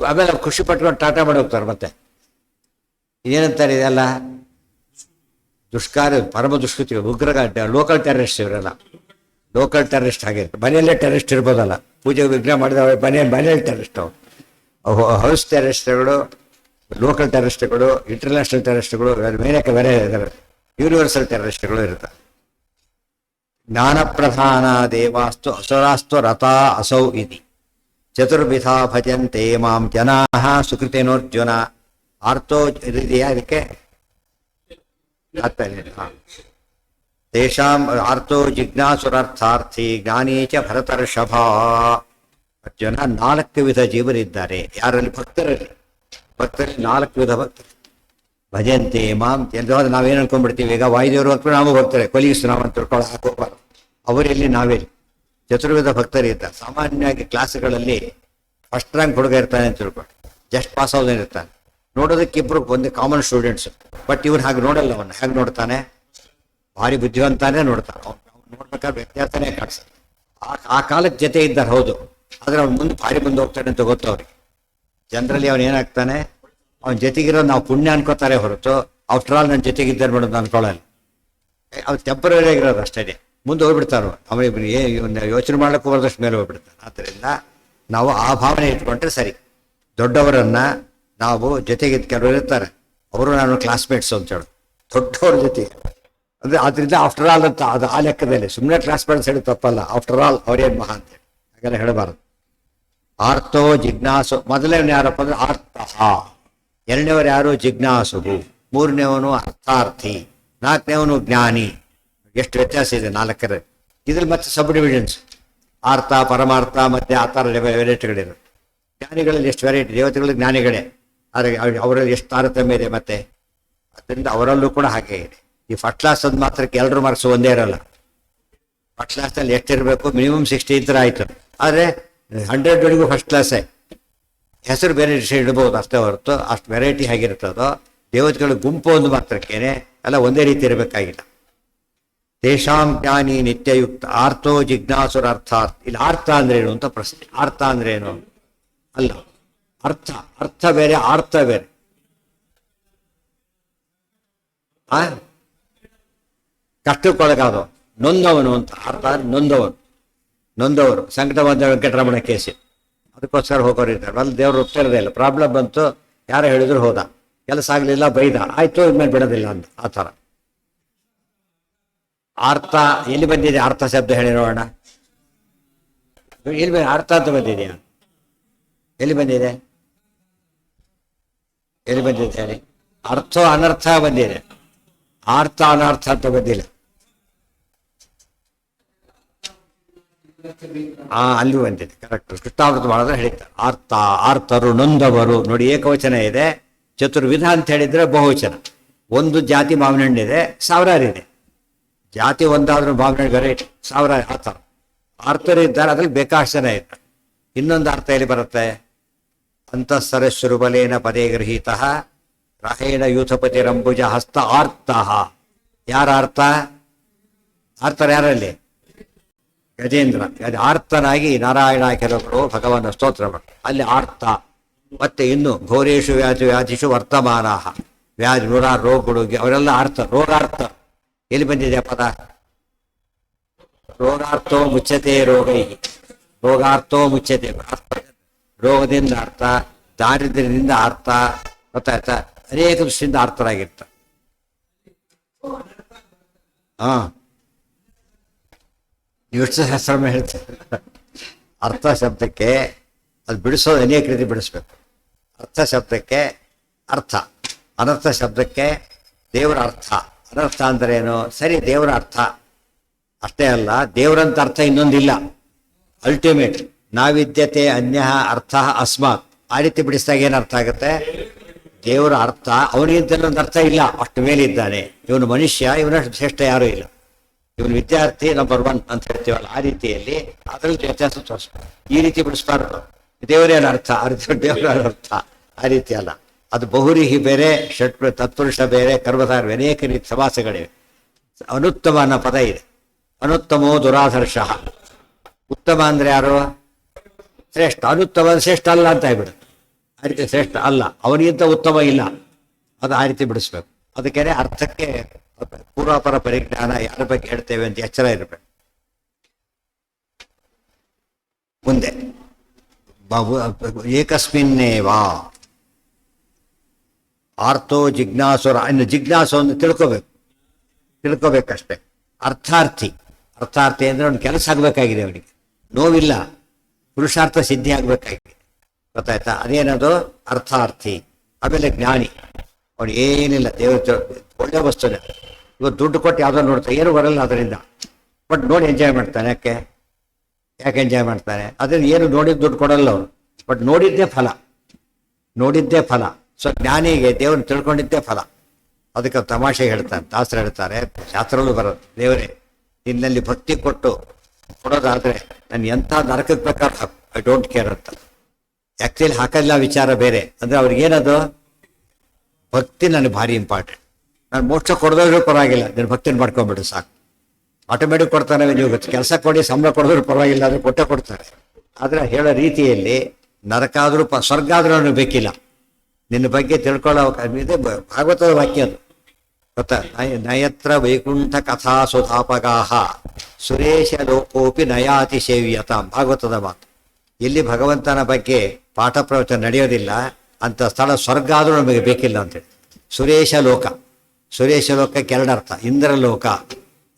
ಆಮೇಲೆ ಅವ್ರು ಖುಷಿ ಪಟ್ಕೊಂಡು ಟಾಟಾ ಮಾಡಿ ಹೋಗ್ತಾರೆ. ಮತ್ತೆ ಏನಂತಾರೆ ಇದೆಲ್ಲ ದುಷ್ಕಾರ್ಯ, ಪರಮ ದುಷ್ಕೃತಿಗಳು, ಉಗ್ರ ಲೋಕಲ್ ಟೆರರಿಸ್ಟ್. ಇವರೆಲ್ಲ ಲೋಕಲ್ ಟೆರರಿಸ್ಟ್ ಆಗಿರುತ್ತೆ. ಮನೆಯಲ್ಲೇ ಟೆರರಿಸ್ಟ್ ಇರ್ಬೋದಲ್ಲ, ಪೂಜೆ ವಿಘ್ನ ಮಾಡಿದ ಮನೆಯಲ್ಲಿ ಟೆರರಿಸ್ಟ್. ಅವು ಹೌಸ್ ಟೆರರಿಸ್ಟ್ಗಳು, ಲೋಕಲ್ ಟೆರರಿಸ್ಟ್ಗಳು, ಇಂಟರ್ನ್ಯಾಷನಲ್ ಟೆರರಿಸ್ಟ್ಗಳು, ಬೇರೆ ಯೂನಿವರ್ಸಲ್ ಟೆರರಿಸ್ಟ್ಗಳು ಇರ್ತಾರೆ. ಜ್ಞಾನ ಪ್ರಧಾನ ದೇವಾಸ್ತು ಅಸುರಾಸ್ತು ರಥಾ ಅಸೌ ಇತಿ ಚತುರ್ವಿಧಾ ಭಜಂತೆ ಮಾಂ ಜನಾ ಸುಕೃತೇನೋರ್ಜುನ. ಆರ್ತೋ ಇದೆಯಾ ಇದಕ್ಕೆ? ತೇಷಾಂ ಆರ್ತೋ ಜಿಜ್ಞಾಸುರಾರ್ಥಾರ್ಥಿ ಜ್ಞಾನಿ ಚ ಭರತರ್ಷಭ. ಅರ್ಜುನ, 4 ವಿಧ ಜೀವರಿದ್ದಾರೆ. ಯಾರಲ್ಲಿ? ಭಕ್ತರಲ್ಲಿ 4 ವಿಧ ಭಕ್ತರು. ಭಜಂತೆ ಮಾಂ. ನಾವೇನು ಅನ್ಕೊಂಡ್ಬಿಡ್ತೀವಿ, ಈಗ ವಾಯುದೇವರು ಅಂತ ನಾವು ಹೋಗ್ತಾರೆ, ಕೊಲಿಗಿಸ್ ನಾವು ಅಂತ ತಿಳ್ಕೊಳ್ಳೋ ಹಾಕೋಬಾರ್ದು. ಅವರೆಲ್ಲಿ ನಾವೆಲ್ಲಿ? ಚತುರ್ವಿಧ ಭಕ್ತರಿರ್ತಾರೆ. ಸಾಮಾನ್ಯವಾಗಿ ಕ್ಲಾಸ್ಗಳಲ್ಲಿ ಫಸ್ಟ್ ರ್ಯಾಂಕ್ ಹುಡುಗ ಇರ್ತಾನೆ ಅಂತ ತಿಳ್ಕೊಂಡು ಜಸ್ಟ್ ಪಾಸ್ ಇರ್ತಾನೆ. ನೋಡೋದಕ್ಕೆ ಇಬ್ರು ಒಂದು ಕಾಮನ್ ಸ್ಟೂಡೆಂಟ್ಸ್. ಬಟ್ ಇವ್ರು ಹಾಗೆ ನೋಡಲ್ಲ. ಅವನ್ನ ಹೇಗೆ ನೋಡ್ತಾನೆ? ಭಾರಿ ಬುದ್ಧಿವಂತಾನೇ ನೋಡ್ತಾನೆ. ಅವ್ನು ನೋಡ್ಬೇಕಾದ್ರೆ ವ್ಯತ್ಯಾಸನೇ ಕಾಣಿಸ್ತಾರೆ. ಆ ಕಾಲಕ್ಕೆ ಜೊತೆ ಇದ್ದಾರೆ, ಹೌದು. ಆದ್ರೆ ಅವ್ನು ಮುಂದೆ ಭಾರಿ ಮುಂದೆ ಹೋಗ್ತಾನೆ ಅಂತ ಗೊತ್ತು ಅವ್ರಿಗೆ. ಜನರಲಿ ಅವನು ಏನಾಗ್ತಾನೆ, ಅವನ ಜೊತೆಗಿರೋ ನಾವು ಪುಣ್ಯ ಅನ್ಕೋತಾರೆ ಹೊರತು ಆಫ್ಟರ್ ಆಲ್ ನನ್ನ ಜೊತೆಗಿದ್ದಾರೆ ಮಾಡೋದು ಅನ್ಕೊಳ್ಳಲ್ಲ. ಅವ್ರು ಟೆಂಪರರಿ ಆಗಿರೋದು ಅಷ್ಟೇ. ಮುಂದೆ ಹೋಗ್ಬಿಡ್ತಾರೋ ಅವನಿಗೆ ಯೋಚನೆ ಮಾಡ್ಲಿಕ್ಕೆ ಹೋಗೋದಷ್ಟು ಮೇಲೆ ಹೋಗ್ಬಿಡ್ತಾನೆ. ಆದ್ದರಿಂದ ನಾವು ಆ ಭಾವನೆ ಇಟ್ಕೊಂಡ್ರೆ ಸರಿ. ದೊಡ್ಡವರನ್ನ ನಾವು ಜೊತೆಗಿದ್ದು ಕೆಲವರು ಇರ್ತಾರೆ, ಅವರು ನಾನು ಕ್ಲಾಸ್ಮೇಟ್ಸ್ ಅಂತ ಹೇಳೋದು ದೊಡ್ಡವ್ರ ಜೊತೆಗೆ. ಅಂದ್ರೆ ಅದರಿಂದ ಆಫ್ಟರ್ ಆಲ್ ಅಂತ ಅದು ಆ ಲೆಕ್ಕದಲ್ಲಿ ಸುಮ್ಮನೆ ಕ್ಲಾಸ್ಮೇಟ್ಸ್ ಹೇಳಿ ತಪ್ಪಲ್ಲ. ಆಫ್ಟರ್ ಆಲ್ ಅವ್ರೇನು ಮಹಾ ಅಂತೇಳಿ ಹಾಗೆಲ್ಲ ಹೇಳಬಾರದು. ಆರ್ತೋ ಜಿಜ್ಞಾಸು. ಮೊದಲನೇವನು ಯಾರಪ್ಪ ಅಂದ್ರೆ ಆರ್ತಃ, ಎರಡನೇವರು ಯಾರು? ಜಿಜ್ಞಾಸುವು, ಮೂರನೇವನು ಅರ್ಥಾರ್ಥಿ, ನಾಲ್ಕನೇವನು ಜ್ಞಾನಿ. ಎಷ್ಟು ವ್ಯತ್ಯಾಸ ಇದೆ 4. ಇದ್ರಲ್ಲಿ ಮತ್ತೆ ಸಬ್ ಡಿವಿಷನ್ಸ್, ಆರ್ಥ, ಪರಮಾರ್ಥ, ಮತ್ತೆ ಆ ಥರ ವೆರೈಟಿಗಳಿರುತ್ತೆ. ಜ್ಞಾನಿಗಳಲ್ಲಿ ಎಷ್ಟು ವೆರೈಟಿ, ದೇವತೆಗಳಿಗೆ ಜ್ಞಾನಿಗಳೇ, ಆದರೆ ಅವರಲ್ಲಿ ಎಷ್ಟು ತಾರತಮ್ಯ ಇದೆ. ಮತ್ತೆ ಅದರಿಂದ ಅವರಲ್ಲೂ ಕೂಡ ಹಾಗೆ ಇದೆ. ಈ ಫಸ್ಟ್ ಕ್ಲಾಸ್ ಅಂದ ಮಾತ್ರಕ್ಕೆ ಎಲ್ಲರೂ ಮಾರ್ಕ್ಸ್ ಒಂದೇ ಇರಲ್ಲ. ಫಸ್ಟ್ ಕ್ಲಾಸ್ನಲ್ಲಿ ಎಷ್ಟಿರಬೇಕು? ಮಿನಿಮಮ್ 60 ಇದ್ರೆ ಆಯಿತು. ಆದರೆ 100 ಫಸ್ಟ್ ಕ್ಲಾಸೇ. ಹೆಸರು ಬೇರೆ ಇಡ್ಬೋದು ಅಷ್ಟೇ ಹೊರತು ಅಷ್ಟು ವೆರೈಟಿ ಆಗಿರ್ತದೋ. ದೇವತೆಗಳ ಗುಂಪು ಒಂದು ಮಾತ್ರಕ್ಕೇನೆ ಎಲ್ಲ ಒಂದೇ ರೀತಿ ಇರಬೇಕಾಗಿಲ್ಲ. ತೇಷಾಂ ಜ್ಞಾನಿ ನಿತ್ಯಯುಕ್ತ ಆರ್ತೋ ಜಿಜ್ಞಾಸುರ ಅರ್ಥಾರ್ಥ. ಇಲ್ಲಿ ಅರ್ಥ ಅಂದ್ರೇನು ಅಂತ ಪ್ರಶ್ನೆ. ಅರ್ಥ ಅಂದ್ರೇನು? ಅಲ್ಲ, ಅರ್ಥ ಬೇರೆ, ಆರ್ಥ ಬೇರೆ. ಕಷ್ಟಕ್ಕೊಳಗಾದ ನೊಂದವನು ಅಂತ ಅರ್ಥ. ನೊಂದವರು ಸಂಕಟ ಬಂದ ವೆಂಕಟರಮಣ ಕೇಸಿ, ಅದಕ್ಕೋಸ್ಕರ ಹೋಗೋರು ಇದ್ದಾರೆ. ಅಲ್ಲಿ ದೇವ್ರು ಒಪ್ತಿರೋದೇ ಇಲ್ಲ. ಪ್ರಾಬ್ಲಮ್ ಬಂತು, ಯಾರೋ ಹೇಳಿದ್ರು ಹೋದ, ಕೆಲಸ ಆಗ್ಲಿಲ್ಲ ಬೈದ, ಆಯ್ತು ಇನ್ಮೇಲೆ ಬಿಡೋದಿಲ್ಲ ಅಂತ. ಆ ಥರ ಅರ್ಥ ಎಲ್ಲಿ ಬಂದಿದೆ? ಅರ್ಥ ಶಬ್ದ ಹೇಳಿ ನೋಡೋಣ. ಎಲ್ಲಿ ಅರ್ಥ ಅಂತ ಬಂದಿದೆಯಾ? ಎಲ್ಲಿ ಬಂದಿದೆ ಹೇಳಿ? ಅರ್ಥ ಅನರ್ಥ ಬಂದಿದೆ, ಅರ್ಥ ಅನರ್ಥ ಅಂತ ಬಂದಿಲ್ಲ. ಅಲ್ಲಿ ಬಂದಿದೆ, ಕರೆಕ್ಟ್. ಕೃಷ್ಣಾವೃತ ಮಾಡಿದ್ರೆ ಹೇಳಿದ್ದಾರೆ ಅರ್ಥ, ಆರ್ತರು, ನೊಂದವರು. ನೋಡಿ, ಏಕವಚನ ಇದೆ. ಚತುರ್ವಿಧ ಅಂತ ಹೇಳಿದ್ರೆ ಬಹುವಚನ. ಒಂದು ಜಾತಿ ಮಾವಿನ ಹಣ್ಣಿದೆ, ಸಾವಿರಾರು ಇದೆ. ಜಾತಿ ಒಂದಾದ್ರೂ ಮಾವಿನ ಹಣ್ಣು ವೆರೈಟಿ, ಸಾವಿರ. ಆ ಥರ ಆರ್ತರಿದ್ದಾರೆ, ಅದ್ರಲ್ಲಿ ಬೇಕಾಷ್ಟು ಜನ ಇದ್ದಾರೆ. ಇನ್ನೊಂದು ಅರ್ಥ ಎಲ್ಲಿ ಬರುತ್ತೆ? ಅಂತಃಸರಸ್ವರುಬಲೇನ ಪದೇ ಗೃಹೀತ ರಾಹೇಣ ಯೂಥಪತಿ ರಂಬುಜ ಹಸ್ತ ಆರ್ತಃ. ಯಾರ ಅರ್ಥ? ಆರ್ತರು ಯಾರಲ್ಲಿ? ಗಜೇಂದ್ರ. ಆರ್ತನಾಗಿ ನಾರಾಯಣ ಕೆಲವರು ಭಗವನ್ನ ಸ್ತೋತ್ರ ಮಾಡಿ ಅಲ್ಲಿ ಆರ್ತ. ಮತ್ತೆ ಇನ್ನು ಘೋರೇಶು ವ್ಯಾಧಿಷು ವರ್ತಮಾನ, ವ್ಯಾಧಿ 100 ರೋಗಗಳು, ಅವರೆಲ್ಲ ಆರ್ತ, ರೋಗಾರ್ಥ. ಎಲ್ಲಿ ಬಂದಿದೆ ಪದ? ರೋಗಾರ್ಥೋ ಮುಚ್ಚತೆ ರೋಗೈ, ರೋಗಾರ್ಥೋ ಮುಚ್ಚತೆ. ರೋಗದಿಂದ ಅರ್ಥ, ದಾರಿದ್ರ್ಯದಿಂದ ಅರ್ಥ, ಗೊತ್ತಾಯ್ತಾ? ಅನೇಕ ದೃಷ್ಟಿಯಿಂದ ಅರ್ಥರಾಗಿರ್ತ. ಶಾಸ್ತ್ರ ಹೇಳ್ತಾರೆ ಅರ್ಥ ಶಬ್ದಕ್ಕೆ ಅದು ಬಿಡಿಸೋದು ಅನೇಕ ರೀತಿ ಬಿಡಿಸ್ಬೇಕು. ಅರ್ಥ ಶಬ್ದಕ್ಕೆ ಅರ್ಥ, ಅನರ್ಥ ಶಬ್ದಕ್ಕೆ ದೇವರ ಅರ್ಥ. ಅನರ್ಥ ಅಂದ್ರೆ ಏನು? ಸರಿ, ದೇವರ ಅರ್ಥ ಅಷ್ಟೇ ಅಲ್ಲ, ದೇವರಂತ ಅರ್ಥ ಇನ್ನೊಂದಿಲ್ಲ. ಅಲ್ಟಿಮೇಟ್ ನಾವಿದ್ಯತೆ ಅನ್ಯ ಅರ್ಥ ಅಸ್ಮಾತ್. ಆ ರೀತಿ ಬಿಡಿಸಿದಾಗ ಏನು ಅರ್ಥ ಆಗುತ್ತೆ? ದೇವರ ಅರ್ಥ ಅವನಿಗಿಂತಲೂ ಒಂದು ಅರ್ಥ ಇಲ್ಲ, ಅಷ್ಟು ಮೇಲಿದ್ದಾನೆ. ಇವನು ಮನುಷ್ಯ, ಇವನಷ್ಟು ಶ್ರೇಷ್ಠ ಯಾರೂ ಇಲ್ಲ. ಇವನು ವಿದ್ಯಾರ್ಥಿ ನಂಬರ್ 1 ಅಂತ ಹೇಳ್ತೀವಲ್ಲ, ಆ ರೀತಿಯಲ್ಲಿ ಅದರಲ್ಲಿ ವ್ಯತ್ಯಾಸ ತೋರಿಸ್ತಾರೆ. ಈ ರೀತಿ ಬಿಡಿಸ್ಬಾರ್ದು. ದೇವರೇನ ಅರ್ಥ, ದೇವರ ಅರ್ಥ ಆ ರೀತಿ ಅಲ್ಲ. ಅದು ಬಹುರೀಹಿ ಬೇರೆ, ತತ್ಪುರುಷ ಬೇರೆ, ಕರ್ಮಧಾರ ಬೇರೆ, ಅನೇಕ ರೀತಿ ಸಮಾಸಗಳಿವೆ. ಅನುತ್ತಮ ಅನ್ನೋ ಪದ ಇದೆ. ಅನುತ್ತಮೋ ದುರಾದರ್ಶ. ಉತ್ತಮ ಅಂದ್ರೆ ಯಾರು? ಶ್ರೇಷ್ಠ. ಅನುತ್ತಮ ಶ್ರೇಷ್ಠ ಅಲ್ಲ ಅಂತ ಹೇಳ್ಬಿಡುತ್ತೆ. ಆ ರೀತಿ ಶ್ರೇಷ್ಠ ಅಲ್ಲ, ಅವನಿಗಿಂತ ಉತ್ತಮ ಇಲ್ಲ. ಅದು ಆ ರೀತಿ ಬಿಡಿಸ್ಬೇಕು. ಅದಕ್ಕೆ ಅರ್ಥಕ್ಕೆ ಪೂರ್ವಾಪರ ಪರಿಜ್ಞಾನ, ಯಾರ ಬಗ್ಗೆ ಹೇಳ್ತೇವೆ ಅಂತ ಎಚ್ಚರ ಇರಬೇಕು. ಮುಂದೆ ಏಕಸ್ಮಿನ್ನೇವಾ ಆರ್ತೋ ಜಿಜ್ಞಾಸುರ. ಇನ್ನು ಜಿಜ್ಞಾಸು ಅಂತ ತಿಳ್ಕೋಬೇಕಷ್ಟೆ. ಅರ್ಥಾರ್ಥಿ ಅಂದ್ರೆ ಅವ್ನ ಕೆಲಸ ಆಗ್ಬೇಕಾಗಿದೆ, ಅವನಿಗೆ ನೋವಿಲ್ಲ, ಪುರುಷಾರ್ಥ ಸಿದ್ಧಿ ಆಗ್ಬೇಕಾಗಿದೆ. ಗೊತ್ತಾಯ್ತಾ? ಅದೇನದು ಅರ್ಥಾರ್ಥಿ. ಆಮೇಲೆ ಜ್ಞಾನಿ, ಅವನು ಏನಿಲ್ಲ, ದೇವ್ರ ಒಳ್ಳೆ ವಸ್ತುನೇ. ಇವತ್ತು ದುಡ್ಡು ಕೊಟ್ಟು ಯಾವುದೋ ನೋಡ್ತಾನೆ, ಏನು ಬರಲ್ಲ ಅದರಿಂದ, ಬಟ್ ನೋಡಿ ಎಂಜಾಯ್ ಮಾಡ್ತಾನೆ. ಯಾಕೆ ಎಂಜಾಯ್ ಮಾಡ್ತಾನೆ? ಅದರಿಂದ ಏನು ನೋಡಿದ್ದು ದುಡ್ಡು ಕೊಡಲ್ಲ ಅವರು, ಬಟ್ ನೋಡಿದ್ದೇ ಫಲ. ಸೊ ಜ್ಞಾನಿಗೆ ದೇವ್ರನ್ನ ತಿಳ್ಕೊಂಡಿದ್ದೇ ಫಲ. ಅದಕ್ಕೆ ತಮಾಷೆ ಹೇಳ್ತಾರೆ, ದಾಸರು ಹೇಳ್ತಾರೆ, ಶಾಸ್ತ್ರಲ್ಲೂ ಬರೋದು, ದೇವರೇ ನಿನ್ನಲ್ಲಿ ಭಕ್ತಿ ಕೊಡೋದಾದ್ರೆ ನಾನು ಎಂಥ ನರಕಕ್ಕೆ ಬೇಕಾದ್ರೆ ಹಾಕು, ಐ ಡೋಂಟ್ ಕೇರ್ ಅಂತ. ಆ್ಯಕ್ಚುಲಿ ಹಾಕಲ್ಲ, ವಿಚಾರ ಬೇರೆ. ಅಂದರೆ ಅವ್ರಿಗೇನದು ಭಕ್ತಿ ನನಗೆ ಭಾರಿ ಇಂಪಾರ್ಟೆಂಟ್. ನಾನು ಮೋಕ್ಷ ಕೊಡೋದ್ರೂ ಪರವಾಗಿಲ್ಲ, ನೀನು ಭಕ್ತಿನ ಮಾಡ್ಕೊಂಡ್ಬಿಡು ಸಾಕು. ಆಟೋಮೆಟಿಕ್ ಕೊಡ್ತಾನೆ. ನೀವು ಕೆಲಸ ಕೊಡಿ, ಸಂಬಳ ಕೊಡೋದ್ರೂ ಪರವಾಗಿಲ್ಲ, ಆದರೆ ಕೊಡ್ತಾರೆ. ಆದರೆ ಹೇಳೋ ರೀತಿಯಲ್ಲಿ ನರಕ ಆದರೂ ಸ್ವರ್ಗ ಆದರೂ ನನಗೆ ಬೇಕಿಲ್ಲ, ನಿನ್ನ ಬಗ್ಗೆ ತಿಳ್ಕೊಳ್ಳೋ ಇದೆ. ಭಾಗವತದ ವಾಕ್ಯ ಅದು ಗೊತ್ತಾ? ನಯತ್ರ ವೈಕುಂಠ ಕಥಾ ಸುಧಾಪಗಾಹ ಸುರೇಶ ಲೋಕೋಪಿ ನಯಾತಿ ಸೇವ್ಯತಾಂ. ಭಾಗವತದ ಮಾತು. ಎಲ್ಲಿ ಭಗವಂತನ ಬಗ್ಗೆ ಪಾಠ ಪ್ರವಚನ ನಡೆಯೋದಿಲ್ಲ ಅಂತ ಸ್ಥಳ ಸ್ವರ್ಗ ಆದರೂ ನಮಗೆ ಬೇಕಿಲ್ಲ ಅಂತೇಳಿ. ಸುರೇಶ ಲೋಕಕ್ಕೆ ಎರಡರ್ಥ.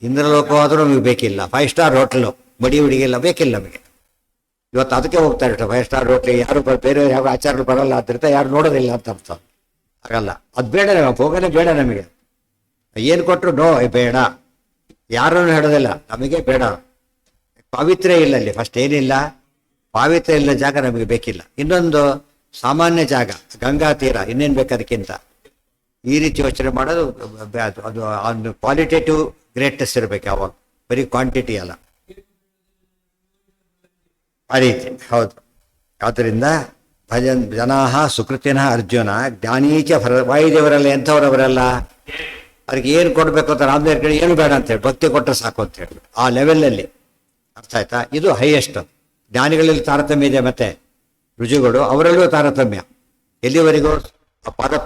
ಇಂದ್ರಲೋಕವಾದರೂ ನಮಗೆ ಬೇಕಿಲ್ಲ. 5 ಸ್ಟಾರ್ ಹೋಟ್ಲು ಬಡಿ ಹುಡುಗಿಲ್ಲ, ಬೇಕಿಲ್ಲ ನಮಗೆ. ಇವತ್ತು ಅದಕ್ಕೆ ಹೋಗ್ತಾರೆ 5 ಸ್ಟಾರ್ ಹೋಟ್ಲಿಗೆ. ಯಾರು ಬೇರೆ ಯಾವ ಆಚಾರಗಳು ಬರಲ್ಲ, ಆದ್ದರಿಂದ ಯಾರು ನೋಡೋದಿಲ್ಲ ಅಂತ ಅರ್ಥ. ಹಾಗಲ್ಲ, ಅದು ಬೇಡ, ಹೋಗೋದೇ ಬೇಡ ನಮಗೆ. ಏನು ಕೊಟ್ಟರು ನೋ, ಬೇಡ, ಯಾರನ್ನು ಹೇಳೋದಿಲ್ಲ, ನಮಗೆ ಬೇಡ. ಪಾವಿತ್ರ್ಯ ಇಲ್ಲ ಅಲ್ಲಿ. ಫಸ್ಟ್ ಏನಿಲ್ಲ, ಪಾವಿತ್ರ್ಯ ಇಲ್ಲ ಜಾಗ ನಮಗೆ ಬೇಕಿಲ್ಲ. ಇನ್ನೊಂದು ಸಾಮಾನ್ಯ ಜಾಗ, ಗಂಗಾ ತೀರ, ಇನ್ನೇನು ಬೇಕು ಅದಕ್ಕಿಂತ. ಈ ರೀತಿ ಯೋಚನೆ ಮಾಡೋದು ಅದು ಒಂದು ಕ್ವಾಲಿಟೇಟಿವ್ ಗ್ರೇಟ್ನೆಸ್ ಇರಬೇಕು ಯಾವಾಗ, ಬರೀ ಕ್ವಾಂಟಿಟಿ ಅಲ್ಲ. ಆ ರೀತಿ ಹೌದು. ಆದ್ದರಿಂದ ಜನಾಹ ಸುಕೃತಿನ ಅರ್ಜುನ ಜ್ಞಾನೀಚ ವಾಯುದೇವರೆಲ್ಲ ಎಂಥವರವರೆಲ್ಲ, ಅವ್ರಿಗೆ ಏನು ಕೊಡಬೇಕು ಅಂತ ರಾಮದೇವ್ರ ಕಡೆ ಏನು ಬೇಡ ಅಂತೇಳಿ ಭಕ್ತಿ ಕೊಟ್ಟರೆ ಸಾಕು ಅಂತ ಹೇಳಿ ಆ ಲೆವೆಲಲ್ಲಿ. ಅರ್ಥ ಆಯ್ತಾ? ಇದು ಹೈಯೆಸ್ಟ್. ಜ್ಞಾನಿಗಳಲ್ಲಿ ತಾರತಮ್ಯ ಇದೆ, ಮತ್ತೆ ರುಜುಗಳು ಅವರಲ್ಲೂ ತಾರತಮ್ಯ. ಎಲ್ಲಿವರೆಗೂ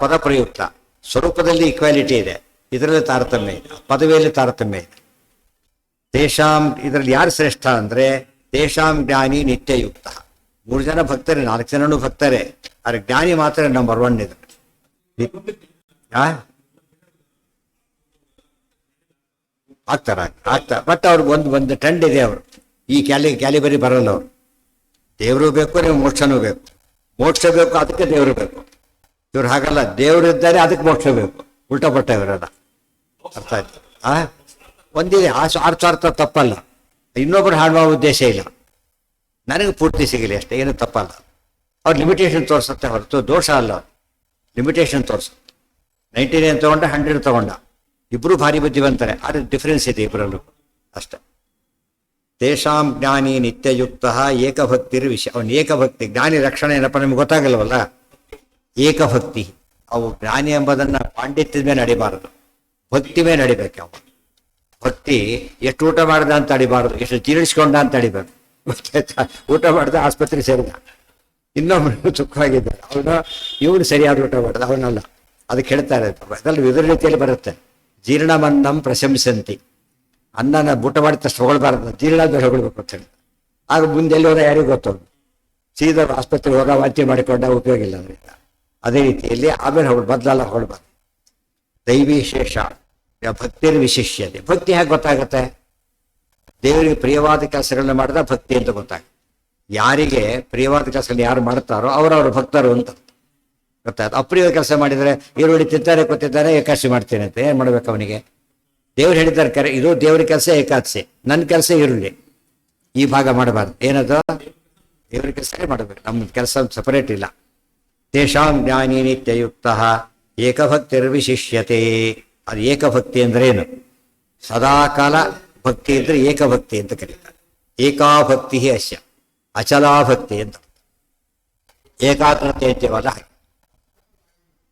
ಪದ ಪ್ರಯುಕ್ತ, ಸ್ವರೂಪದಲ್ಲಿ ಈಕ್ವಾಲಿಟಿ ಇದೆ, ಇದರಲ್ಲಿ ತಾರತಮ್ಯ ಇದೆ, ಪದವಿಯಲ್ಲಿ ತಾರತಮ್ಯ ಇದೆ. ತೇಷಾಂ, ಇದರಲ್ಲಿ ಯಾರು ಶ್ರೇಷ್ಠ ಅಂದರೆ ತೇಷಾಂ ಜ್ಞಾನಿ ನಿತ್ಯಯುಕ್ತ. 3 ಜನ ಭಕ್ತರೇ, 4 ಜನನೂ ಭಕ್ತರೇ, ಆದರೆ ಜ್ಞಾನಿ ಮಾತ್ರ ನಂಬರ್ 1 ಇದೆ. ಆಗ್ತಾರೆ. ಬಟ್ ಅವ್ರಿಗೆ ಒಂದು ಟ್ರೆಂಡ್ ಇದೆ. ಅವರು ಈ ಕ್ಯಾಲಿಬರಿ ಬರಲ್ಲ. ಅವರು ದೇವರು ಬೇಕು, ನೀವು ಮೋಕ್ಷನೂ ಬೇಕು. ಮೋಕ್ಷ ಬೇಕು, ಅದಕ್ಕೆ ದೇವರು ಬೇಕು. ಇವ್ರು ಹಾಗಲ್ಲ, ದೇವರು ಇದ್ದಾರೆ ಅದಕ್ಕೆ ಮೋಕ್ಷ ಬೇಕು. ಉಲ್ಟಾ ಪಟ್ಟ ಇವರೆಲ್ಲ. ಅರ್ಥ ಆಯ್ತು? ಒಂದಿದೆ ಸ್ವಾರ್ಥ ತಪ್ಪಲ್ಲ. ಇನ್ನೊಬ್ಬರು ಹಾಳು ಮಾಡೋ ಉದ್ದೇಶ ಇಲ್ಲ, ನನಗೆ ಪೂರ್ತಿ ಸಿಗಲಿ ಅಷ್ಟೇ, ಏನು ತಪ್ಪಲ್ಲ. ಅವ್ರು ಲಿಮಿಟೇಷನ್ ತೋರಿಸುತ್ತೆ ಹೊರತು ದೋಷ ಅಲ್ಲ. ಲಿಮಿಟೇಷನ್ ತೋರಿಸುತ್ತೆ. 99 ತಗೊಂಡ 100 ತಗೊಂಡ, ಇಬ್ಬರು ಭಾರಿ ಬುದ್ಧಿವಂತಾರೆ, ಆದರೆ ಡಿಫರೆನ್ಸ್ ಇದೆ ಇಬ್ಬರಲ್ಲೂ ಅಷ್ಟೇ. ತೇಷಾಂ ಜ್ಞಾನಿ ನಿತ್ಯಯುಕ್ತ ಏಕಭಕ್ತಿರ್ ವಿಷಯ. ಅವನು ಏಕಭಕ್ತಿ. ಜ್ಞಾನಿ ರಕ್ಷಣೆ ಏನಪ್ಪ ನಿಮ್ಗೆ ಗೊತ್ತಾಗಲ್ವಲ್ಲ. ಏಕಭಕ್ತಿ. ಅವು ಜ್ಞಾನಿ ಎಂಬುದನ್ನು ಪಾಂಡಿತ್ಯದ ಮೇಲೆ ನಡಿಬಾರದು, ಭಕ್ತಿ ಮೇಲೆ ನಡಿಬೇಕು. ಅವ ಭಕ್ತಿ ಎಷ್ಟು ಊಟ ಮಾಡ್ದ ಅಂತ ಅಡಿಬಾರ್ದು, ಎಷ್ಟು ಜೀರ್ಣಿಸ್ಕೊಂಡ ಅಂತ ಅಡಿಬೇಕು. ಊಟ ಮಾಡ್ದ ಆಸ್ಪತ್ರೆ ಸೇರಿದ, ಇನ್ನೊಬ್ಬರು ಸುಖವಾಗಿದ್ದಾರೆ, ಇವನು ಸರಿಯಾದ ಊಟ ಮಾಡ್ದ, ಅವನಲ್ಲ. ಅದಕ್ಕೆ ಹೇಳ್ತಾರೆ, ಅದರಲ್ಲಿ ವಿವಿಧ ರೀತಿಯಲ್ಲಿ ಬರುತ್ತೆ. ಜೀರ್ಣಮನ್ನಂ ಪ್ರಶಂಸಂತಿ. ಅನ್ನನ ಊಟ ಮಾಡಿದ ತಕ್ಷಣ ಹೊಗಳ್ಬಾರ್ದು, ಜೀರ್ಣಾದ್ಮೇಲೆ ಹೊಗಳ್ಬೇಕು ಅಂತ ಹೇಳಿ. ಆಗ ಮುಂದೆ ಎಲ್ಲಿ ಹೋದ ಯಾರಿಗೂ ಗೊತ್ತವನು. ಸೀದಾ ಆಸ್ಪತ್ರೆಗೆ ಹೋಗ ವಾಂತಿ ಮಾಡಿಕೊಂಡ ಉಪಯೋಗ ಇಲ್ಲ ಅದರಿಂದ. ಅದೇ ರೀತಿಯಲ್ಲಿ ಆಮೇಲೆ ಮೊದಲೆಲ್ಲ ಹೊಗಳ್ಬಾರ್ದು. ದೈವಿ ಶೇಷ ಭಕ್ತಿಯ ವಿಶಿಷ್ಯತೆ. ಭಕ್ತಿ ಹೇಗೆ ಗೊತ್ತಾಗುತ್ತೆ? ದೇವರಿಗೆ ಪ್ರಿಯವಾದ ಕೆಲಸಗಳನ್ನ ಮಾಡಿದ ಭಕ್ತಿ ಅಂತ ಗೊತ್ತಾಗುತ್ತೆ. ಯಾರಿಗೆ ಪ್ರಿಯವಾದ ಕೆಲಸಗಳನ್ನ ಯಾರು ಮಾಡ್ತಾರೋ ಅವರವ್ರ ಭಕ್ತರು ಅಂತ ಗೊತ್ತಾಯ್ತು. ಅಪ್ರಿಯ ಕೆಲಸ ಮಾಡಿದರೆ ಈರುಳ್ಳಿ ತಿಂತಾರೆ ಗೊತ್ತಿದ್ದಾರೆ, ಏಕಾದಶಿ ಮಾಡ್ತೇನೆ ಅಂತ ಏನು ಮಾಡ್ಬೇಕು ಅವನಿಗೆ? ದೇವ್ರು ಹೇಳಿದ್ದಾರೆ ಕರೆ, ಇದು ದೇವ್ರ ಕೆಲಸ ಏಕಾದಶಿ, ನನ್ನ ಕೆಲಸ ಈರುಳ್ಳಿ. ಈ ಭಾಗ ಮಾಡಬಾರ್ದು. ಏನದು? ದೇವ್ರ ಕೆಲಸನೇ ಮಾಡಬೇಕು, ನಮ್ಮ ಕೆಲಸ ಸಪರೇಟ್ ಇಲ್ಲ. ತೇಷಾಂ ಜ್ಞಾನಿ ನಿತ್ಯಯುಕ್ತ ಏಕಭಕ್ತಿರ್ವಿಶಿಷ್ಯತೆ. ಅದು ಏಕಭಕ್ತಿ ಅಂದ್ರೇನು? ಸದಾಕಾಲ ಭಕ್ತಿ ಅಂದರೆ ಏಕಭಕ್ತಿ ಅಂತ ಕರೀತಾರೆ. ಏಕಾಭಕ್ತಿ ಅಸ್ಯ, ಅಚಲಾಭಕ್ತಿ ಅಂತ. ಏಕಾಗ್ರತೆ ಅಂತೀವಲ್ಲ ಹಾಗೆ.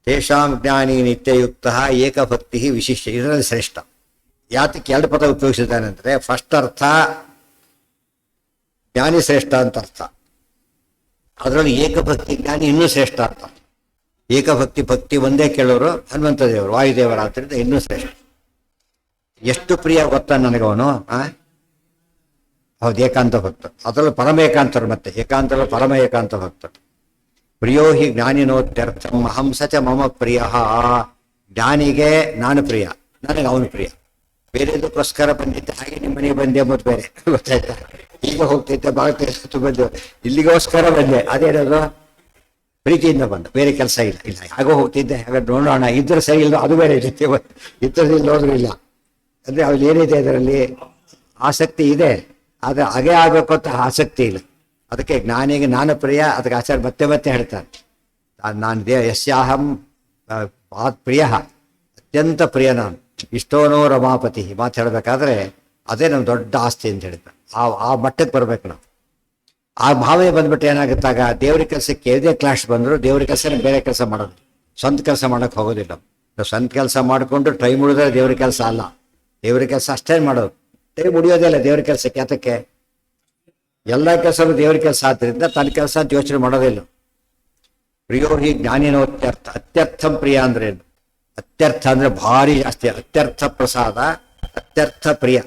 ತೇಷಾಂ ಜ್ಞಾನಿ ನಿತ್ಯಯುಕ್ತ ಏಕಭಕ್ತಿ ವಿಶಿಷ್ಯ, ಇದರಲ್ಲಿ ಶ್ರೇಷ್ಠ. ಯಾತಕ್ಕೆ ಎರಡು ಪದ ಉಪಯೋಗಿಸಿದ್ದಾನೆ ಅಂದರೆ, ಫಸ್ಟ್ ಅರ್ಥ ಜ್ಞಾನಿ ಶ್ರೇಷ್ಠ ಅಂತ ಅರ್ಥ, ಅದರಲ್ಲಿ ಏಕಭಕ್ತಿ ಜ್ಞಾನಿ ಇನ್ನೂ ಶ್ರೇಷ್ಠ ಅಂತ. ಏಕಭಕ್ತಿ ಭಕ್ತಿ ಒಂದೇ ಕೇಳೋರು ಹನುಮಂತ ದೇವರು, ವಾಯುದೇವರ ಆದ್ದರಿಂದ ಇನ್ನೂ ಶ್ರೇಷ್ಠ. ಎಷ್ಟು ಪ್ರಿಯ ಗೊತ್ತಾ ನನಗವನು. ಹೌದು, ಏಕಾಂತ ಭಕ್ತ. ಅದರಲ್ಲೂ ಪರಮ ಏಕಾಂತರು, ಮತ್ತೆ ಏಕಾಂತರು ಪರಮ ಏಕಾಂತ ಭಕ್ತರು. ಪ್ರಿಯೋ ಹಿ ಜ್ಞಾನಿನೋತ್ಯರ್ಥಂ ಅಹಂಸ ಚ ಮಮ ಪ್ರಿಯ. ಜ್ಞಾನಿಗೆ ನಾನು ಪ್ರಿಯ, ನನಗೆ ಅವನು ಪ್ರಿಯ. ಬೇರೆದಕ್ಕೋಸ್ಕರ ಬಂದಿದ್ದೆ, ಹಾಗೆ ನಿಮ್ಮ ಮನೆಗೆ ಬಂದೆ ಎಂಬುದು ಬೇರೆ, ಗೊತ್ತಾಯ್ತಾ? ಈಗ ಹೋಗ್ತಿದ್ದೆ ಭಾಗಕ್ಕೆ ಬಂದೆ, ಇಲ್ಲಿಗೋಸ್ಕರ ಬಂದೆ, ಅದೇನದು ಪ್ರೀತಿಯಿಂದ ಬಂದ, ಬೇರೆ ಕೆಲಸ ಇಲ್ಲ. ಇಲ್ಲ ಹಾಗೋ ಹೋಗ್ತಿದ್ದೆ, ಹಾಗೆ ನೋಡೋಣ, ಇದ್ರೆ ಸರಿ ಇಲ್ಲ ಅದು ಬೇರೆ ಜೊತೆ ಇದ್ರಲ್ಲಿ ಹೋದ್ರೂ ಇಲ್ಲ. ಅಂದರೆ ಅವ್ರಲ್ಲಿ ಏನಿದೆ, ಅದರಲ್ಲಿ ಆಸಕ್ತಿ ಇದೆ, ಆದರೆ ಹಾಗೆ ಆಗಬೇಕು ಅಂತ ಆಸಕ್ತಿ ಇಲ್ಲ. ಅದಕ್ಕೆ ಜ್ಞಾನಿಗೆ ನಾನು ಪ್ರಿಯ. ಅದಕ್ಕೆ ಆಚಾರ್ಯ ಮತ್ತೆ ಮತ್ತೆ ಹೇಳ್ತಾರೆ, ನಾನು ಯಸ್ಯಾಹಂ ಪ್ರಿಯ, ಅತ್ಯಂತ ಪ್ರಿಯ ನಾನು, ಇಷ್ಟೋನೋ ರಮಾಪತಿ ಮಾತು ಹೇಳಬೇಕಾದ್ರೆ ಅದೇ ನಮ್ಮ ದೊಡ್ಡ ಆಸ್ತಿ ಅಂತ ಹೇಳ್ತಾರೆ. ಆ ಮಟ್ಟಕ್ಕೆ ಬರ್ಬೇಕು ನಾವು. ಆ ಭಾವನೆ ಬಂದ್ಬಿಟ್ಟು ಏನಾಗುತ್ತಾಗ ದೇವ್ರ ಕೆಲಸಕ್ಕೆ ಯಾವುದೇ ಕ್ಲಾಶ್ ಬಂದರೂ ದೇವ್ರ ಕೆಲಸನೇ ಬೇರೆ ಕೆಲಸ ಮಾಡೋದು, ಸ್ವಂತ ಕೆಲಸ ಮಾಡೋಕ್ಕೆ ಹೋಗೋದಿಲ್ಲ. ನಾವು ಸ್ವಂತ ಕೆಲಸ ಮಾಡಿಕೊಂಡು ಟೈಮ್ ಉಳಿದ್ರೆ ದೇವ್ರ ಕೆಲಸ ಅಲ್ಲ, ದೇವ್ರ ಕೆಲಸ ಅಷ್ಟೇ ಮಾಡೋದು. ಟೈಮ್ ಉಳಿಯೋದಿಲ್ಲ ದೇವ್ರ ಕೆಲಸಕ್ಕೆ. ಯಾತಕ್ಕೆ? ಎಲ್ಲ ಕೆಲಸನೂ ದೇವ್ರ ಕೆಲಸ ಆದ್ದರಿಂದ ತನ್ನ ಕೆಲಸ ಅಂತ ಯೋಚನೆ ಮಾಡೋದಿಲ್ಲ. ಪ್ರಿಯೋ ಹಿ ಜ್ಞಾನಿನೋತ್ಯರ್ಥ. ಅತ್ಯರ್ಥಂ ಪ್ರಿಯ ಅಂದ್ರೆ ಏನು? ಅತ್ಯರ್ಥ ಅಂದ್ರೆ ಭಾರಿ ಜಾಸ್ತಿ. ಅತ್ಯರ್ಥ ಪ್ರಸಾದ, ಅತ್ಯರ್ಥ ಪ್ರಿಯ.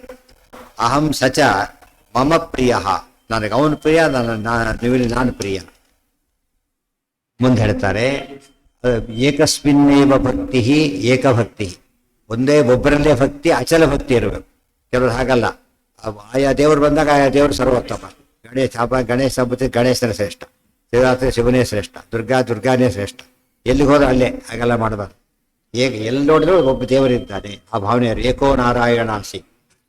ಅಹಂ ಸಚ ಮಮ ಪ್ರಿಯ, ನನಗೆ ಅವನು ಪ್ರಿಯ, ನಾನು ಪ್ರಿಯ. ಮುಂದೆ ಹೇಳ್ತಾರೆ, ಏಕಸ್ಮಿನ್ನೇವ ಭಕ್ತಿ ಏಕಭಕ್ತಿ. ಒಂದೇ ಒಬ್ಬರಲ್ಲೇ ಭಕ್ತಿ, ಅಚಲ ಭಕ್ತಿ ಇರಬೇಕು. ಕೆಲವರು ಹಾಗಲ್ಲ, ಆಯಾ ದೇವರು ಬಂದಾಗ ಆಯಾ ದೇವರು ಸರ್ವೋತ್ತಮ. ಗಣೇಶ ಹಬ್ಬಕ್ಕೆ ಗಣೇಶನೇ ಶ್ರೇಷ್ಠ, ಶಿವರಾತ್ರಿ ಶಿವನೇ ಶ್ರೇಷ್ಠ, ದುರ್ಗಾನೇ ಶ್ರೇಷ್ಠ. ಎಲ್ಲಿಗೆ ಹೋದ್ರೆ ಅಲ್ಲೇ ಹಾಗೆಲ್ಲ ಮಾಡಬಾರ್ದು. ಎಲ್ಲಿ ನೋಡಿದ್ರು ಒಬ್ಬ ದೇವರಿದ್ದಾನೆ, ಆ ಭಾವನೆ. ಏಕೋ ನಾರಾಯಣಾಸಿ.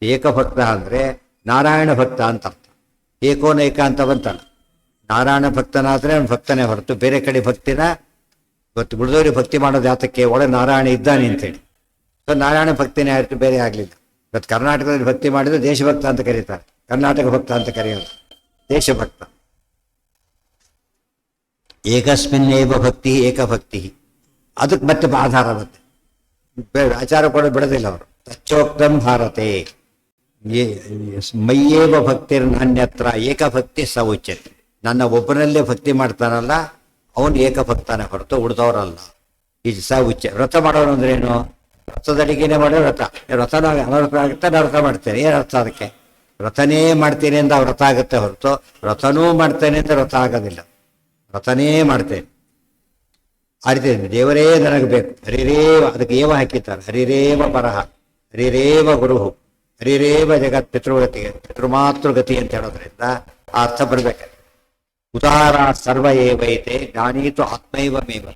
ಏಕಭಕ್ತ ಅಂದರೆ ನಾರಾಯಣ ಭಕ್ತ ಅಂತ ಅರ್ಥ. ಏಕೋನ ಏಕಾಂತ ಬಂತಲ್ಲ, ನಾರಾಯಣ ಭಕ್ತನಾದ್ರೆ ಅವನು ಭಕ್ತನೇ ಹೊರತು ಬೇರೆ ಕಡೆ ಭಕ್ತಿನ ಇವತ್ತು ಬಿಡಿದವ್ರಿಗೆ ಭಕ್ತಿ ಮಾಡೋದು ಯಾತಕ್ಕೆ? ಒಳಗೆ ನಾರಾಯಣ ಇದ್ದಾನೆ ಅಂತೇಳಿ. ಸೊ ನಾರಾಯಣ ಭಕ್ತಿನೇ ಆಯಿತು, ಬೇರೆ ಆಗಲಿಲ್ಲ. ಇವತ್ತು ಕರ್ನಾಟಕದಲ್ಲಿ ಭಕ್ತಿ ಮಾಡಿದ್ರೆ ದೇಶಭಕ್ತ ಅಂತ ಕರೀತಾರೆ, ಕರ್ನಾಟಕ ಭಕ್ತ ಅಂತ ಕರೆಯೋದು ದೇಶಭಕ್ತ. ಏಕಸ್ಮಿನ್ನೇವ ಭಕ್ತಿ ಏಕಭಕ್ತಿ, ಅದಕ್ಕೆ ಮತ್ತೆ ಆಧಾರ ಮತ್ತೆ ಆಚಾರ ಕೂಡ ಬಿಡೋದಿಲ್ಲ ಅವರು. ತಚ್ಚೋಕ್ತಂ ಭಾರತೆ ಮಯ್ಯೇವ ಭಕ್ತಿರ್ ನಾನ್ಯತ್ರ ಏಕಭಕ್ತಿ ಸ ಉಚ್ಯತೆ. ನನ್ನ ಒಬ್ಬನಲ್ಲೇ ಭಕ್ತಿ ಮಾಡ್ತಾನಲ್ಲ ಅವನು ಏಕಭಕ್ತಾನೆ ಹೊರತು ಉಳಿದವರಲ್ಲ. ಈ ಸ ಉಚ್ಚ. ವ್ರತ ಮಾಡೋರು ಅಂದ್ರೆ ಏನು? ವ್ರತದ ಅಡಿಗೆನೆ ಮಾಡೋ ವ್ರತ. ವ್ರತನ ಅನರ್ಥ ಆಗುತ್ತೆ, ನಾನು ವ್ರತ ಮಾಡ್ತೇನೆ. ಏನು ಅರ್ಥ ಅದಕ್ಕೆ? ವ್ರತನೇ ಮಾಡ್ತೇನೆ ಅಂತ ವ್ರತ ಆಗುತ್ತೆ ಹೊರತು ವ್ರತನೂ ಮಾಡ್ತೇನೆ ಅಂತ ವ್ರತ ಆಗೋದಿಲ್ಲ. ವ್ರತನೇ ಮಾಡ್ತೇನೆ ಆ ರೀತಿ ದೇವರೇ ನನಗೆ ಬೇಕು. ಹರಿರೇವ, ಅದಕ್ಕೆ ಏವ ಹಾಕಿದ್ದಾರೆ. ಹರಿರೇವ ಪರಹ, ಹರಿರೇವ ಗುರುಹು, ಹರಿರೇವ ಜಗತ್ ಪಿತೃಗತಿ, ಪಿತೃಮಾತೃಗತಿ ಅಂತ ಹೇಳೋದ್ರಿಂದ ಆ ಅರ್ಥ ಬರ್ಬೇಕು. ಉದಾರ ಸರ್ವ ಏವೈತೆ ಜ್ಞಾನೀತು ಆತ್ಮೈವ ಮೇವ.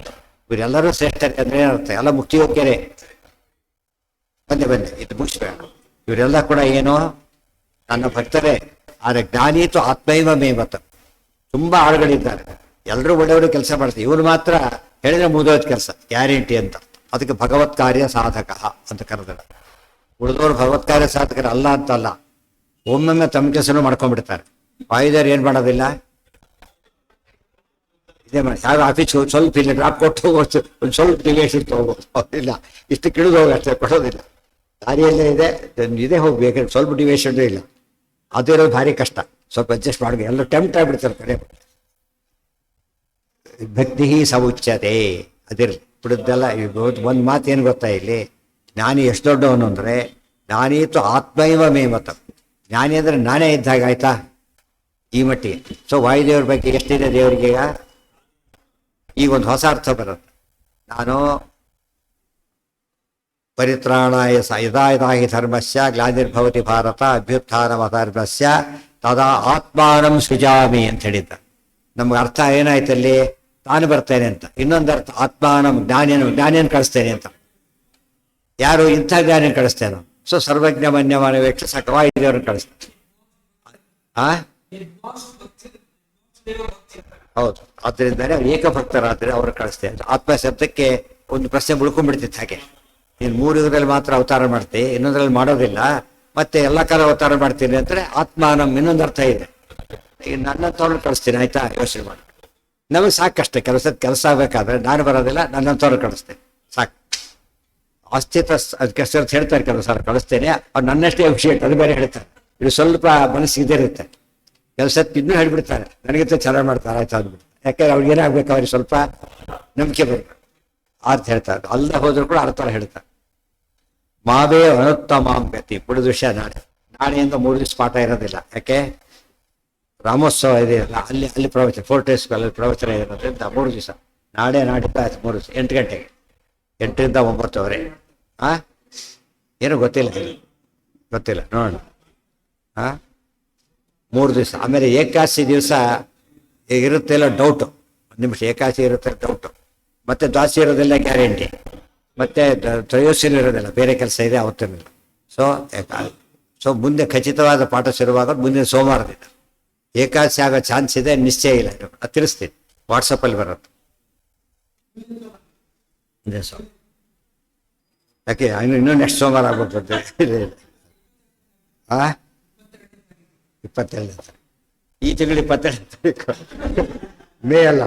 ಇವರೆಲ್ಲರೂ ಶ್ರೇಷ್ಠರೇ ಅಂದ್ರೆ ಏನರ್ಥ? ಎಲ್ಲ ಮುಕ್ತಿಯೋಗ್ಯರೇ. ಬನ್ನಿ ಇದು ಮುಗಿಸ್ಬೇಡ. ಇವರೆಲ್ಲ ಕೂಡ ಏನೋ ನನ್ನ ಭಕ್ತರೇ, ಆದರೆ ಜ್ಞಾನೀತು ಆತ್ಮೈವ ಮೇವತ. ತುಂಬಾ ಆಳುಗಳಿದ್ದಾರೆ, ಎಲ್ಲರೂ ಒಳ್ಳೆಯವರು ಕೆಲಸ ಮಾಡ್ತಾರೆ. ಇವನು ಮಾತ್ರ ಹೇಳಿದ್ರೆ ಮುಗಿದೋದ್ ಕೆಲಸ ಗ್ಯಾರಂಟಿ ಅಂತ. ಅದಕ್ಕೆ ಭಗವತ್ ಕಾರ್ಯ ಸಾಧಕ ಅಂತ ಕರೆದ. ಉಳಿದವರು ಭಗವತ್ ಕಾರ್ಯ ಸಾಧಕರು ಅಲ್ಲ ಅಂತಲ್ಲ, ಒಮ್ಮೊಮ್ಮೆ ತಮ್ಮ ಕೆಲಸನೂ ಮಾಡ್ಕೊಂಡ್ಬಿಡ್ತಾರೆ. ವಾಯುದೇವರು ಏನ್ ಮಾಡೋದಿಲ್ಲ, ಇದೇ ಮಾಡಿ ಯಾವ ಆಫೀಸ್ ಸ್ವಲ್ಪ ಇಲ್ಲ ಡ್ರಾಪ್ ಕೊಟ್ಟು ಹೋಗೋದು, ಒಂದು ಸ್ವಲ್ಪ ಡಿಲೇಷನ್ ತಗೋಬೋದು. ಇಲ್ಲ ಇಷ್ಟು ಕಿಳಿದು ಹೋಗಷ್ಟೇ, ಕೊಡೋದಿಲ್ಲ. ದಾರಿಯಲ್ಲೇ ಇದೇ ಹೋಗ್ಬೇಕು, ಸ್ವಲ್ಪ ಡಿವೇಷನ್ ಇಲ್ಲ. ಅದು ಇರೋದು ಭಾರಿ ಕಷ್ಟ. ಸ್ವಲ್ಪ ಅಡ್ಜಸ್ಟ್ ಮಾಡಬೇಕು. ಎಲ್ಲ ಟೆಂಪ್ಟ್ ಆಗಿಬಿಡ್ತಾರೆ ಕಡೆ. ಭಕ್ತಿ ಸವುಚ್ಯತೆ ಅದಿರಲಿ, ಬಿಡುದ್ದೆಲ್ಲ. ಒಂದು ಮಾತು ಏನು ಗೊತ್ತಾ ಇಲ್ಲಿ? ಜ್ಞಾನಿ ಎಷ್ಟು ದೊಡ್ಡವನು ಅಂದರೆ ಜ್ಞಾನೀತು ಆತ್ಮೈವ ಮೇಮತ. ಜ್ಞಾನಿ ಅಂದರೆ ನಾನೇ ಇದ್ದಾಗ ಆಯ್ತಾ ಈ ಮಟ್ಟಿಗೆ. ಸೊ ವಾಯುದೇವ್ರ ಬಗ್ಗೆ ಎಷ್ಟಿದೆ ದೇವರಿಗೆ? ಈಗ ಒಂದು ಹೊಸ ಅರ್ಥ ಬರುತ್ತೆ. ನಾನು ಪರಿತ್ರಾಣಾಯ ಯದಾ ಯದಾ ಹಿ ಧರ್ಮಸ್ಯ ಗ್ಲಾನಿರ್ಭವತಿ ಭಾರತ ಅಭ್ಯುತ್ಥಾನಮಧರ್ಮಸ್ಯ ತದಾ ಆತ್ಮಾನಂ ಸೃಜಾಮಿ ಅಂತ ಹೇಳಿದ್ದ. ನಮ್ಗೆ ಅರ್ಥ ಏನಾಯ್ತಲ್ಲಿ? ತಾನು ಬರ್ತೇನೆ ಅಂತ. ಇನ್ನೊಂದು ಅರ್ಥ ಆತ್ಮಾನಂ ಜ್ಞಾನಿಯನ್ನು ಕಳಿಸ್ತೇನೆ ಅಂತ. ಯಾರು? ಇಂಥ ಜ್ಞಾನಿಯನ್ನು ಕಳಿಸ್ತೇನೋ. ಸೊ ಸರ್ವಜ್ಞ ಮನ್ಯಮಾನ ವೇಕ್ಷ ಸಕವಾಯುದೇವರನ್ನು ಕಳಿಸ್ತೇನೆ. ಹೌದು, ಆದ್ರಿಂದಾನೆ ಅವ್ರು ಏಕಭಕ್ತರಾದ್ರೆ ಅವ್ರು ಕಳಿಸ್ತೇವೆ. ಆತ್ಮ ಶಬ್ದಕ್ಕೆ ಒಂದು ಪ್ರಶ್ನೆ ಉಳ್ಕೊಂಡ್ಬಿಡ್ತಿತ್ತು ಹಾಗೆ. ನೀನು 3 ಯುಗದಲ್ಲಿ ಮಾತ್ರ ಅವತಾರ ಮಾಡ್ತೀವಿ, ಇನ್ನೊಂದ್ರಲ್ಲಿ ಮಾಡೋದಿಲ್ಲ, ಮತ್ತೆ ಎಲ್ಲ ಕಾಲ ಅವತಾರ ಮಾಡ್ತೀನಿ ಅಂದ್ರೆ ಆತ್ಮ ನಮ್ ಇನ್ನೊಂದು ಅರ್ಥ ಇದೆ. ಈಗ ನನ್ನಂತವ್ರನ್ನ ಕಳಿಸ್ತೀನಿ, ಆಯ್ತಾ, ಯೋಚನೆ ಮಾಡಿ. ನಮಗೆ ಸಾಕಷ್ಟೇ ಕೆಲಸ ಆಗ್ಬೇಕಾದ್ರೆ ನಾನು ಬರೋದಿಲ್ಲ, ನನ್ನಂತವ್ರು ಕಳಿಸ್ತೇನೆ ಸಾಕು. ಅಸ್ಥಿತ ಅದಕ್ಕೆ ಸರ್ ಹೇಳ್ತಾರೆ ಕೆಲವು ಸರ್ ಕಳಿಸ್ತೇನೆ, ಅವ್ರು ನನ್ನಷ್ಟೇ ವಿಷಯ ಅದು ಬೇರೆ ಹೇಳ್ತಾರೆ. ಇದು ಸ್ವಲ್ಪ ಮನಸ್ಸಿಗೆ ಇರುತ್ತೆ. ಕೆಲಸ ಇನ್ನೂ ಹೇಳ್ಬಿಡ್ತಾರೆ, ನನಗಿಂತ ಚೆನ್ನಾಗಿ ಮಾಡ್ತಾರೆ, ಆಯ್ತಾ ಅಂದ್ಬಿಟ್ಟು. ಯಾಕಂದ್ರೆ ಅವ್ರಿಗೆ ಏನಾಗ್ಬೇಕು, ಅವ್ರಿಗೆ ಸ್ವಲ್ಪ ನಂಬಿಕೆ ಬರಬೇಕು ಅಂತ ಹೇಳ್ತಾರೆ. ಅಲ್ಲ ಹೋದ್ರು ಕೂಡ ಅರ್ಥ ಹೇಳ್ತಾರೆ. ಮಾವೇ ಅನುತ್ತಮಾಂ ಗತಿ. ಬಿಡುದು ವಿಷಯ ನಾಳೆಯಿಂದ 3 ದಿವಸ ಪಾಠ ಇರೋದಿಲ್ಲ. ಯಾಕೆ, ರಾಮೋತ್ಸವ ಇದೆಯಲ್ಲ, ಅಲ್ಲಿ ಪ್ರವಚನ, 4 days ಅಲ್ಲಿ ಪ್ರವಚನ ಇರೋದ್ರಿಂದ 3 ದಿವಸ. ನಾಳೆ ನಾಡಿದ್ದು ಆಯ್ತು 3 ದಿವಸ, 8 ಗಂಟೆಗೆ, 8 ರಿಂದ 9 ಏನೂ ಗೊತ್ತಿಲ್ಲ ನೋಡೋಣ. 3 ದಿವಸ. ಆಮೇಲೆ ಏಕಾದಶಿ ದಿವಸ ಇರುತ್ತೆ ಇಲ್ಲ ಡೌಟು, 1 ನಿಮಿಷ. ಏಕಾದಶಿ ಇರುತ್ತೆ ಡೌಟು, ಮತ್ತೆ ದ್ವಾದಶಿ ಇರೋದಿಲ್ಲ ಗ್ಯಾರಂಟಿ, ಮತ್ತೆ ತ್ರಯೋದಶಿ ಇರೋದಿಲ್ಲ, ಬೇರೆ ಕೆಲಸ ಇದೆ ಅವತ್ತಿನಿಲ್ಲ. ಸೊ ಮುಂದೆ ಖಚಿತವಾದ ಪಾಠ ಶುರುವಾಗ ಮುಂದಿನ ಸೋಮವಾರದಿಂದ. ಏಕಾದಶಿ ಆಗೋ ಚಾನ್ಸ್ ಇದೆ, ನಿಶ್ಚಯ ಇಲ್ಲ. ಅದು ತಿಳಿಸ್ತೀನಿ, ವಾಟ್ಸಪ್ಪಲ್ಲಿ ಬರುತ್ತೆ. ಯಾಕೆ ಇನ್ನೂ ನೆಕ್ಸ್ಟ್ ಸೋಮವಾರ ಆಗ್ಬೇಕು. 27 ಈ ತಿಂಗಳು 27 ಮೇ ಅಲ್ಲ.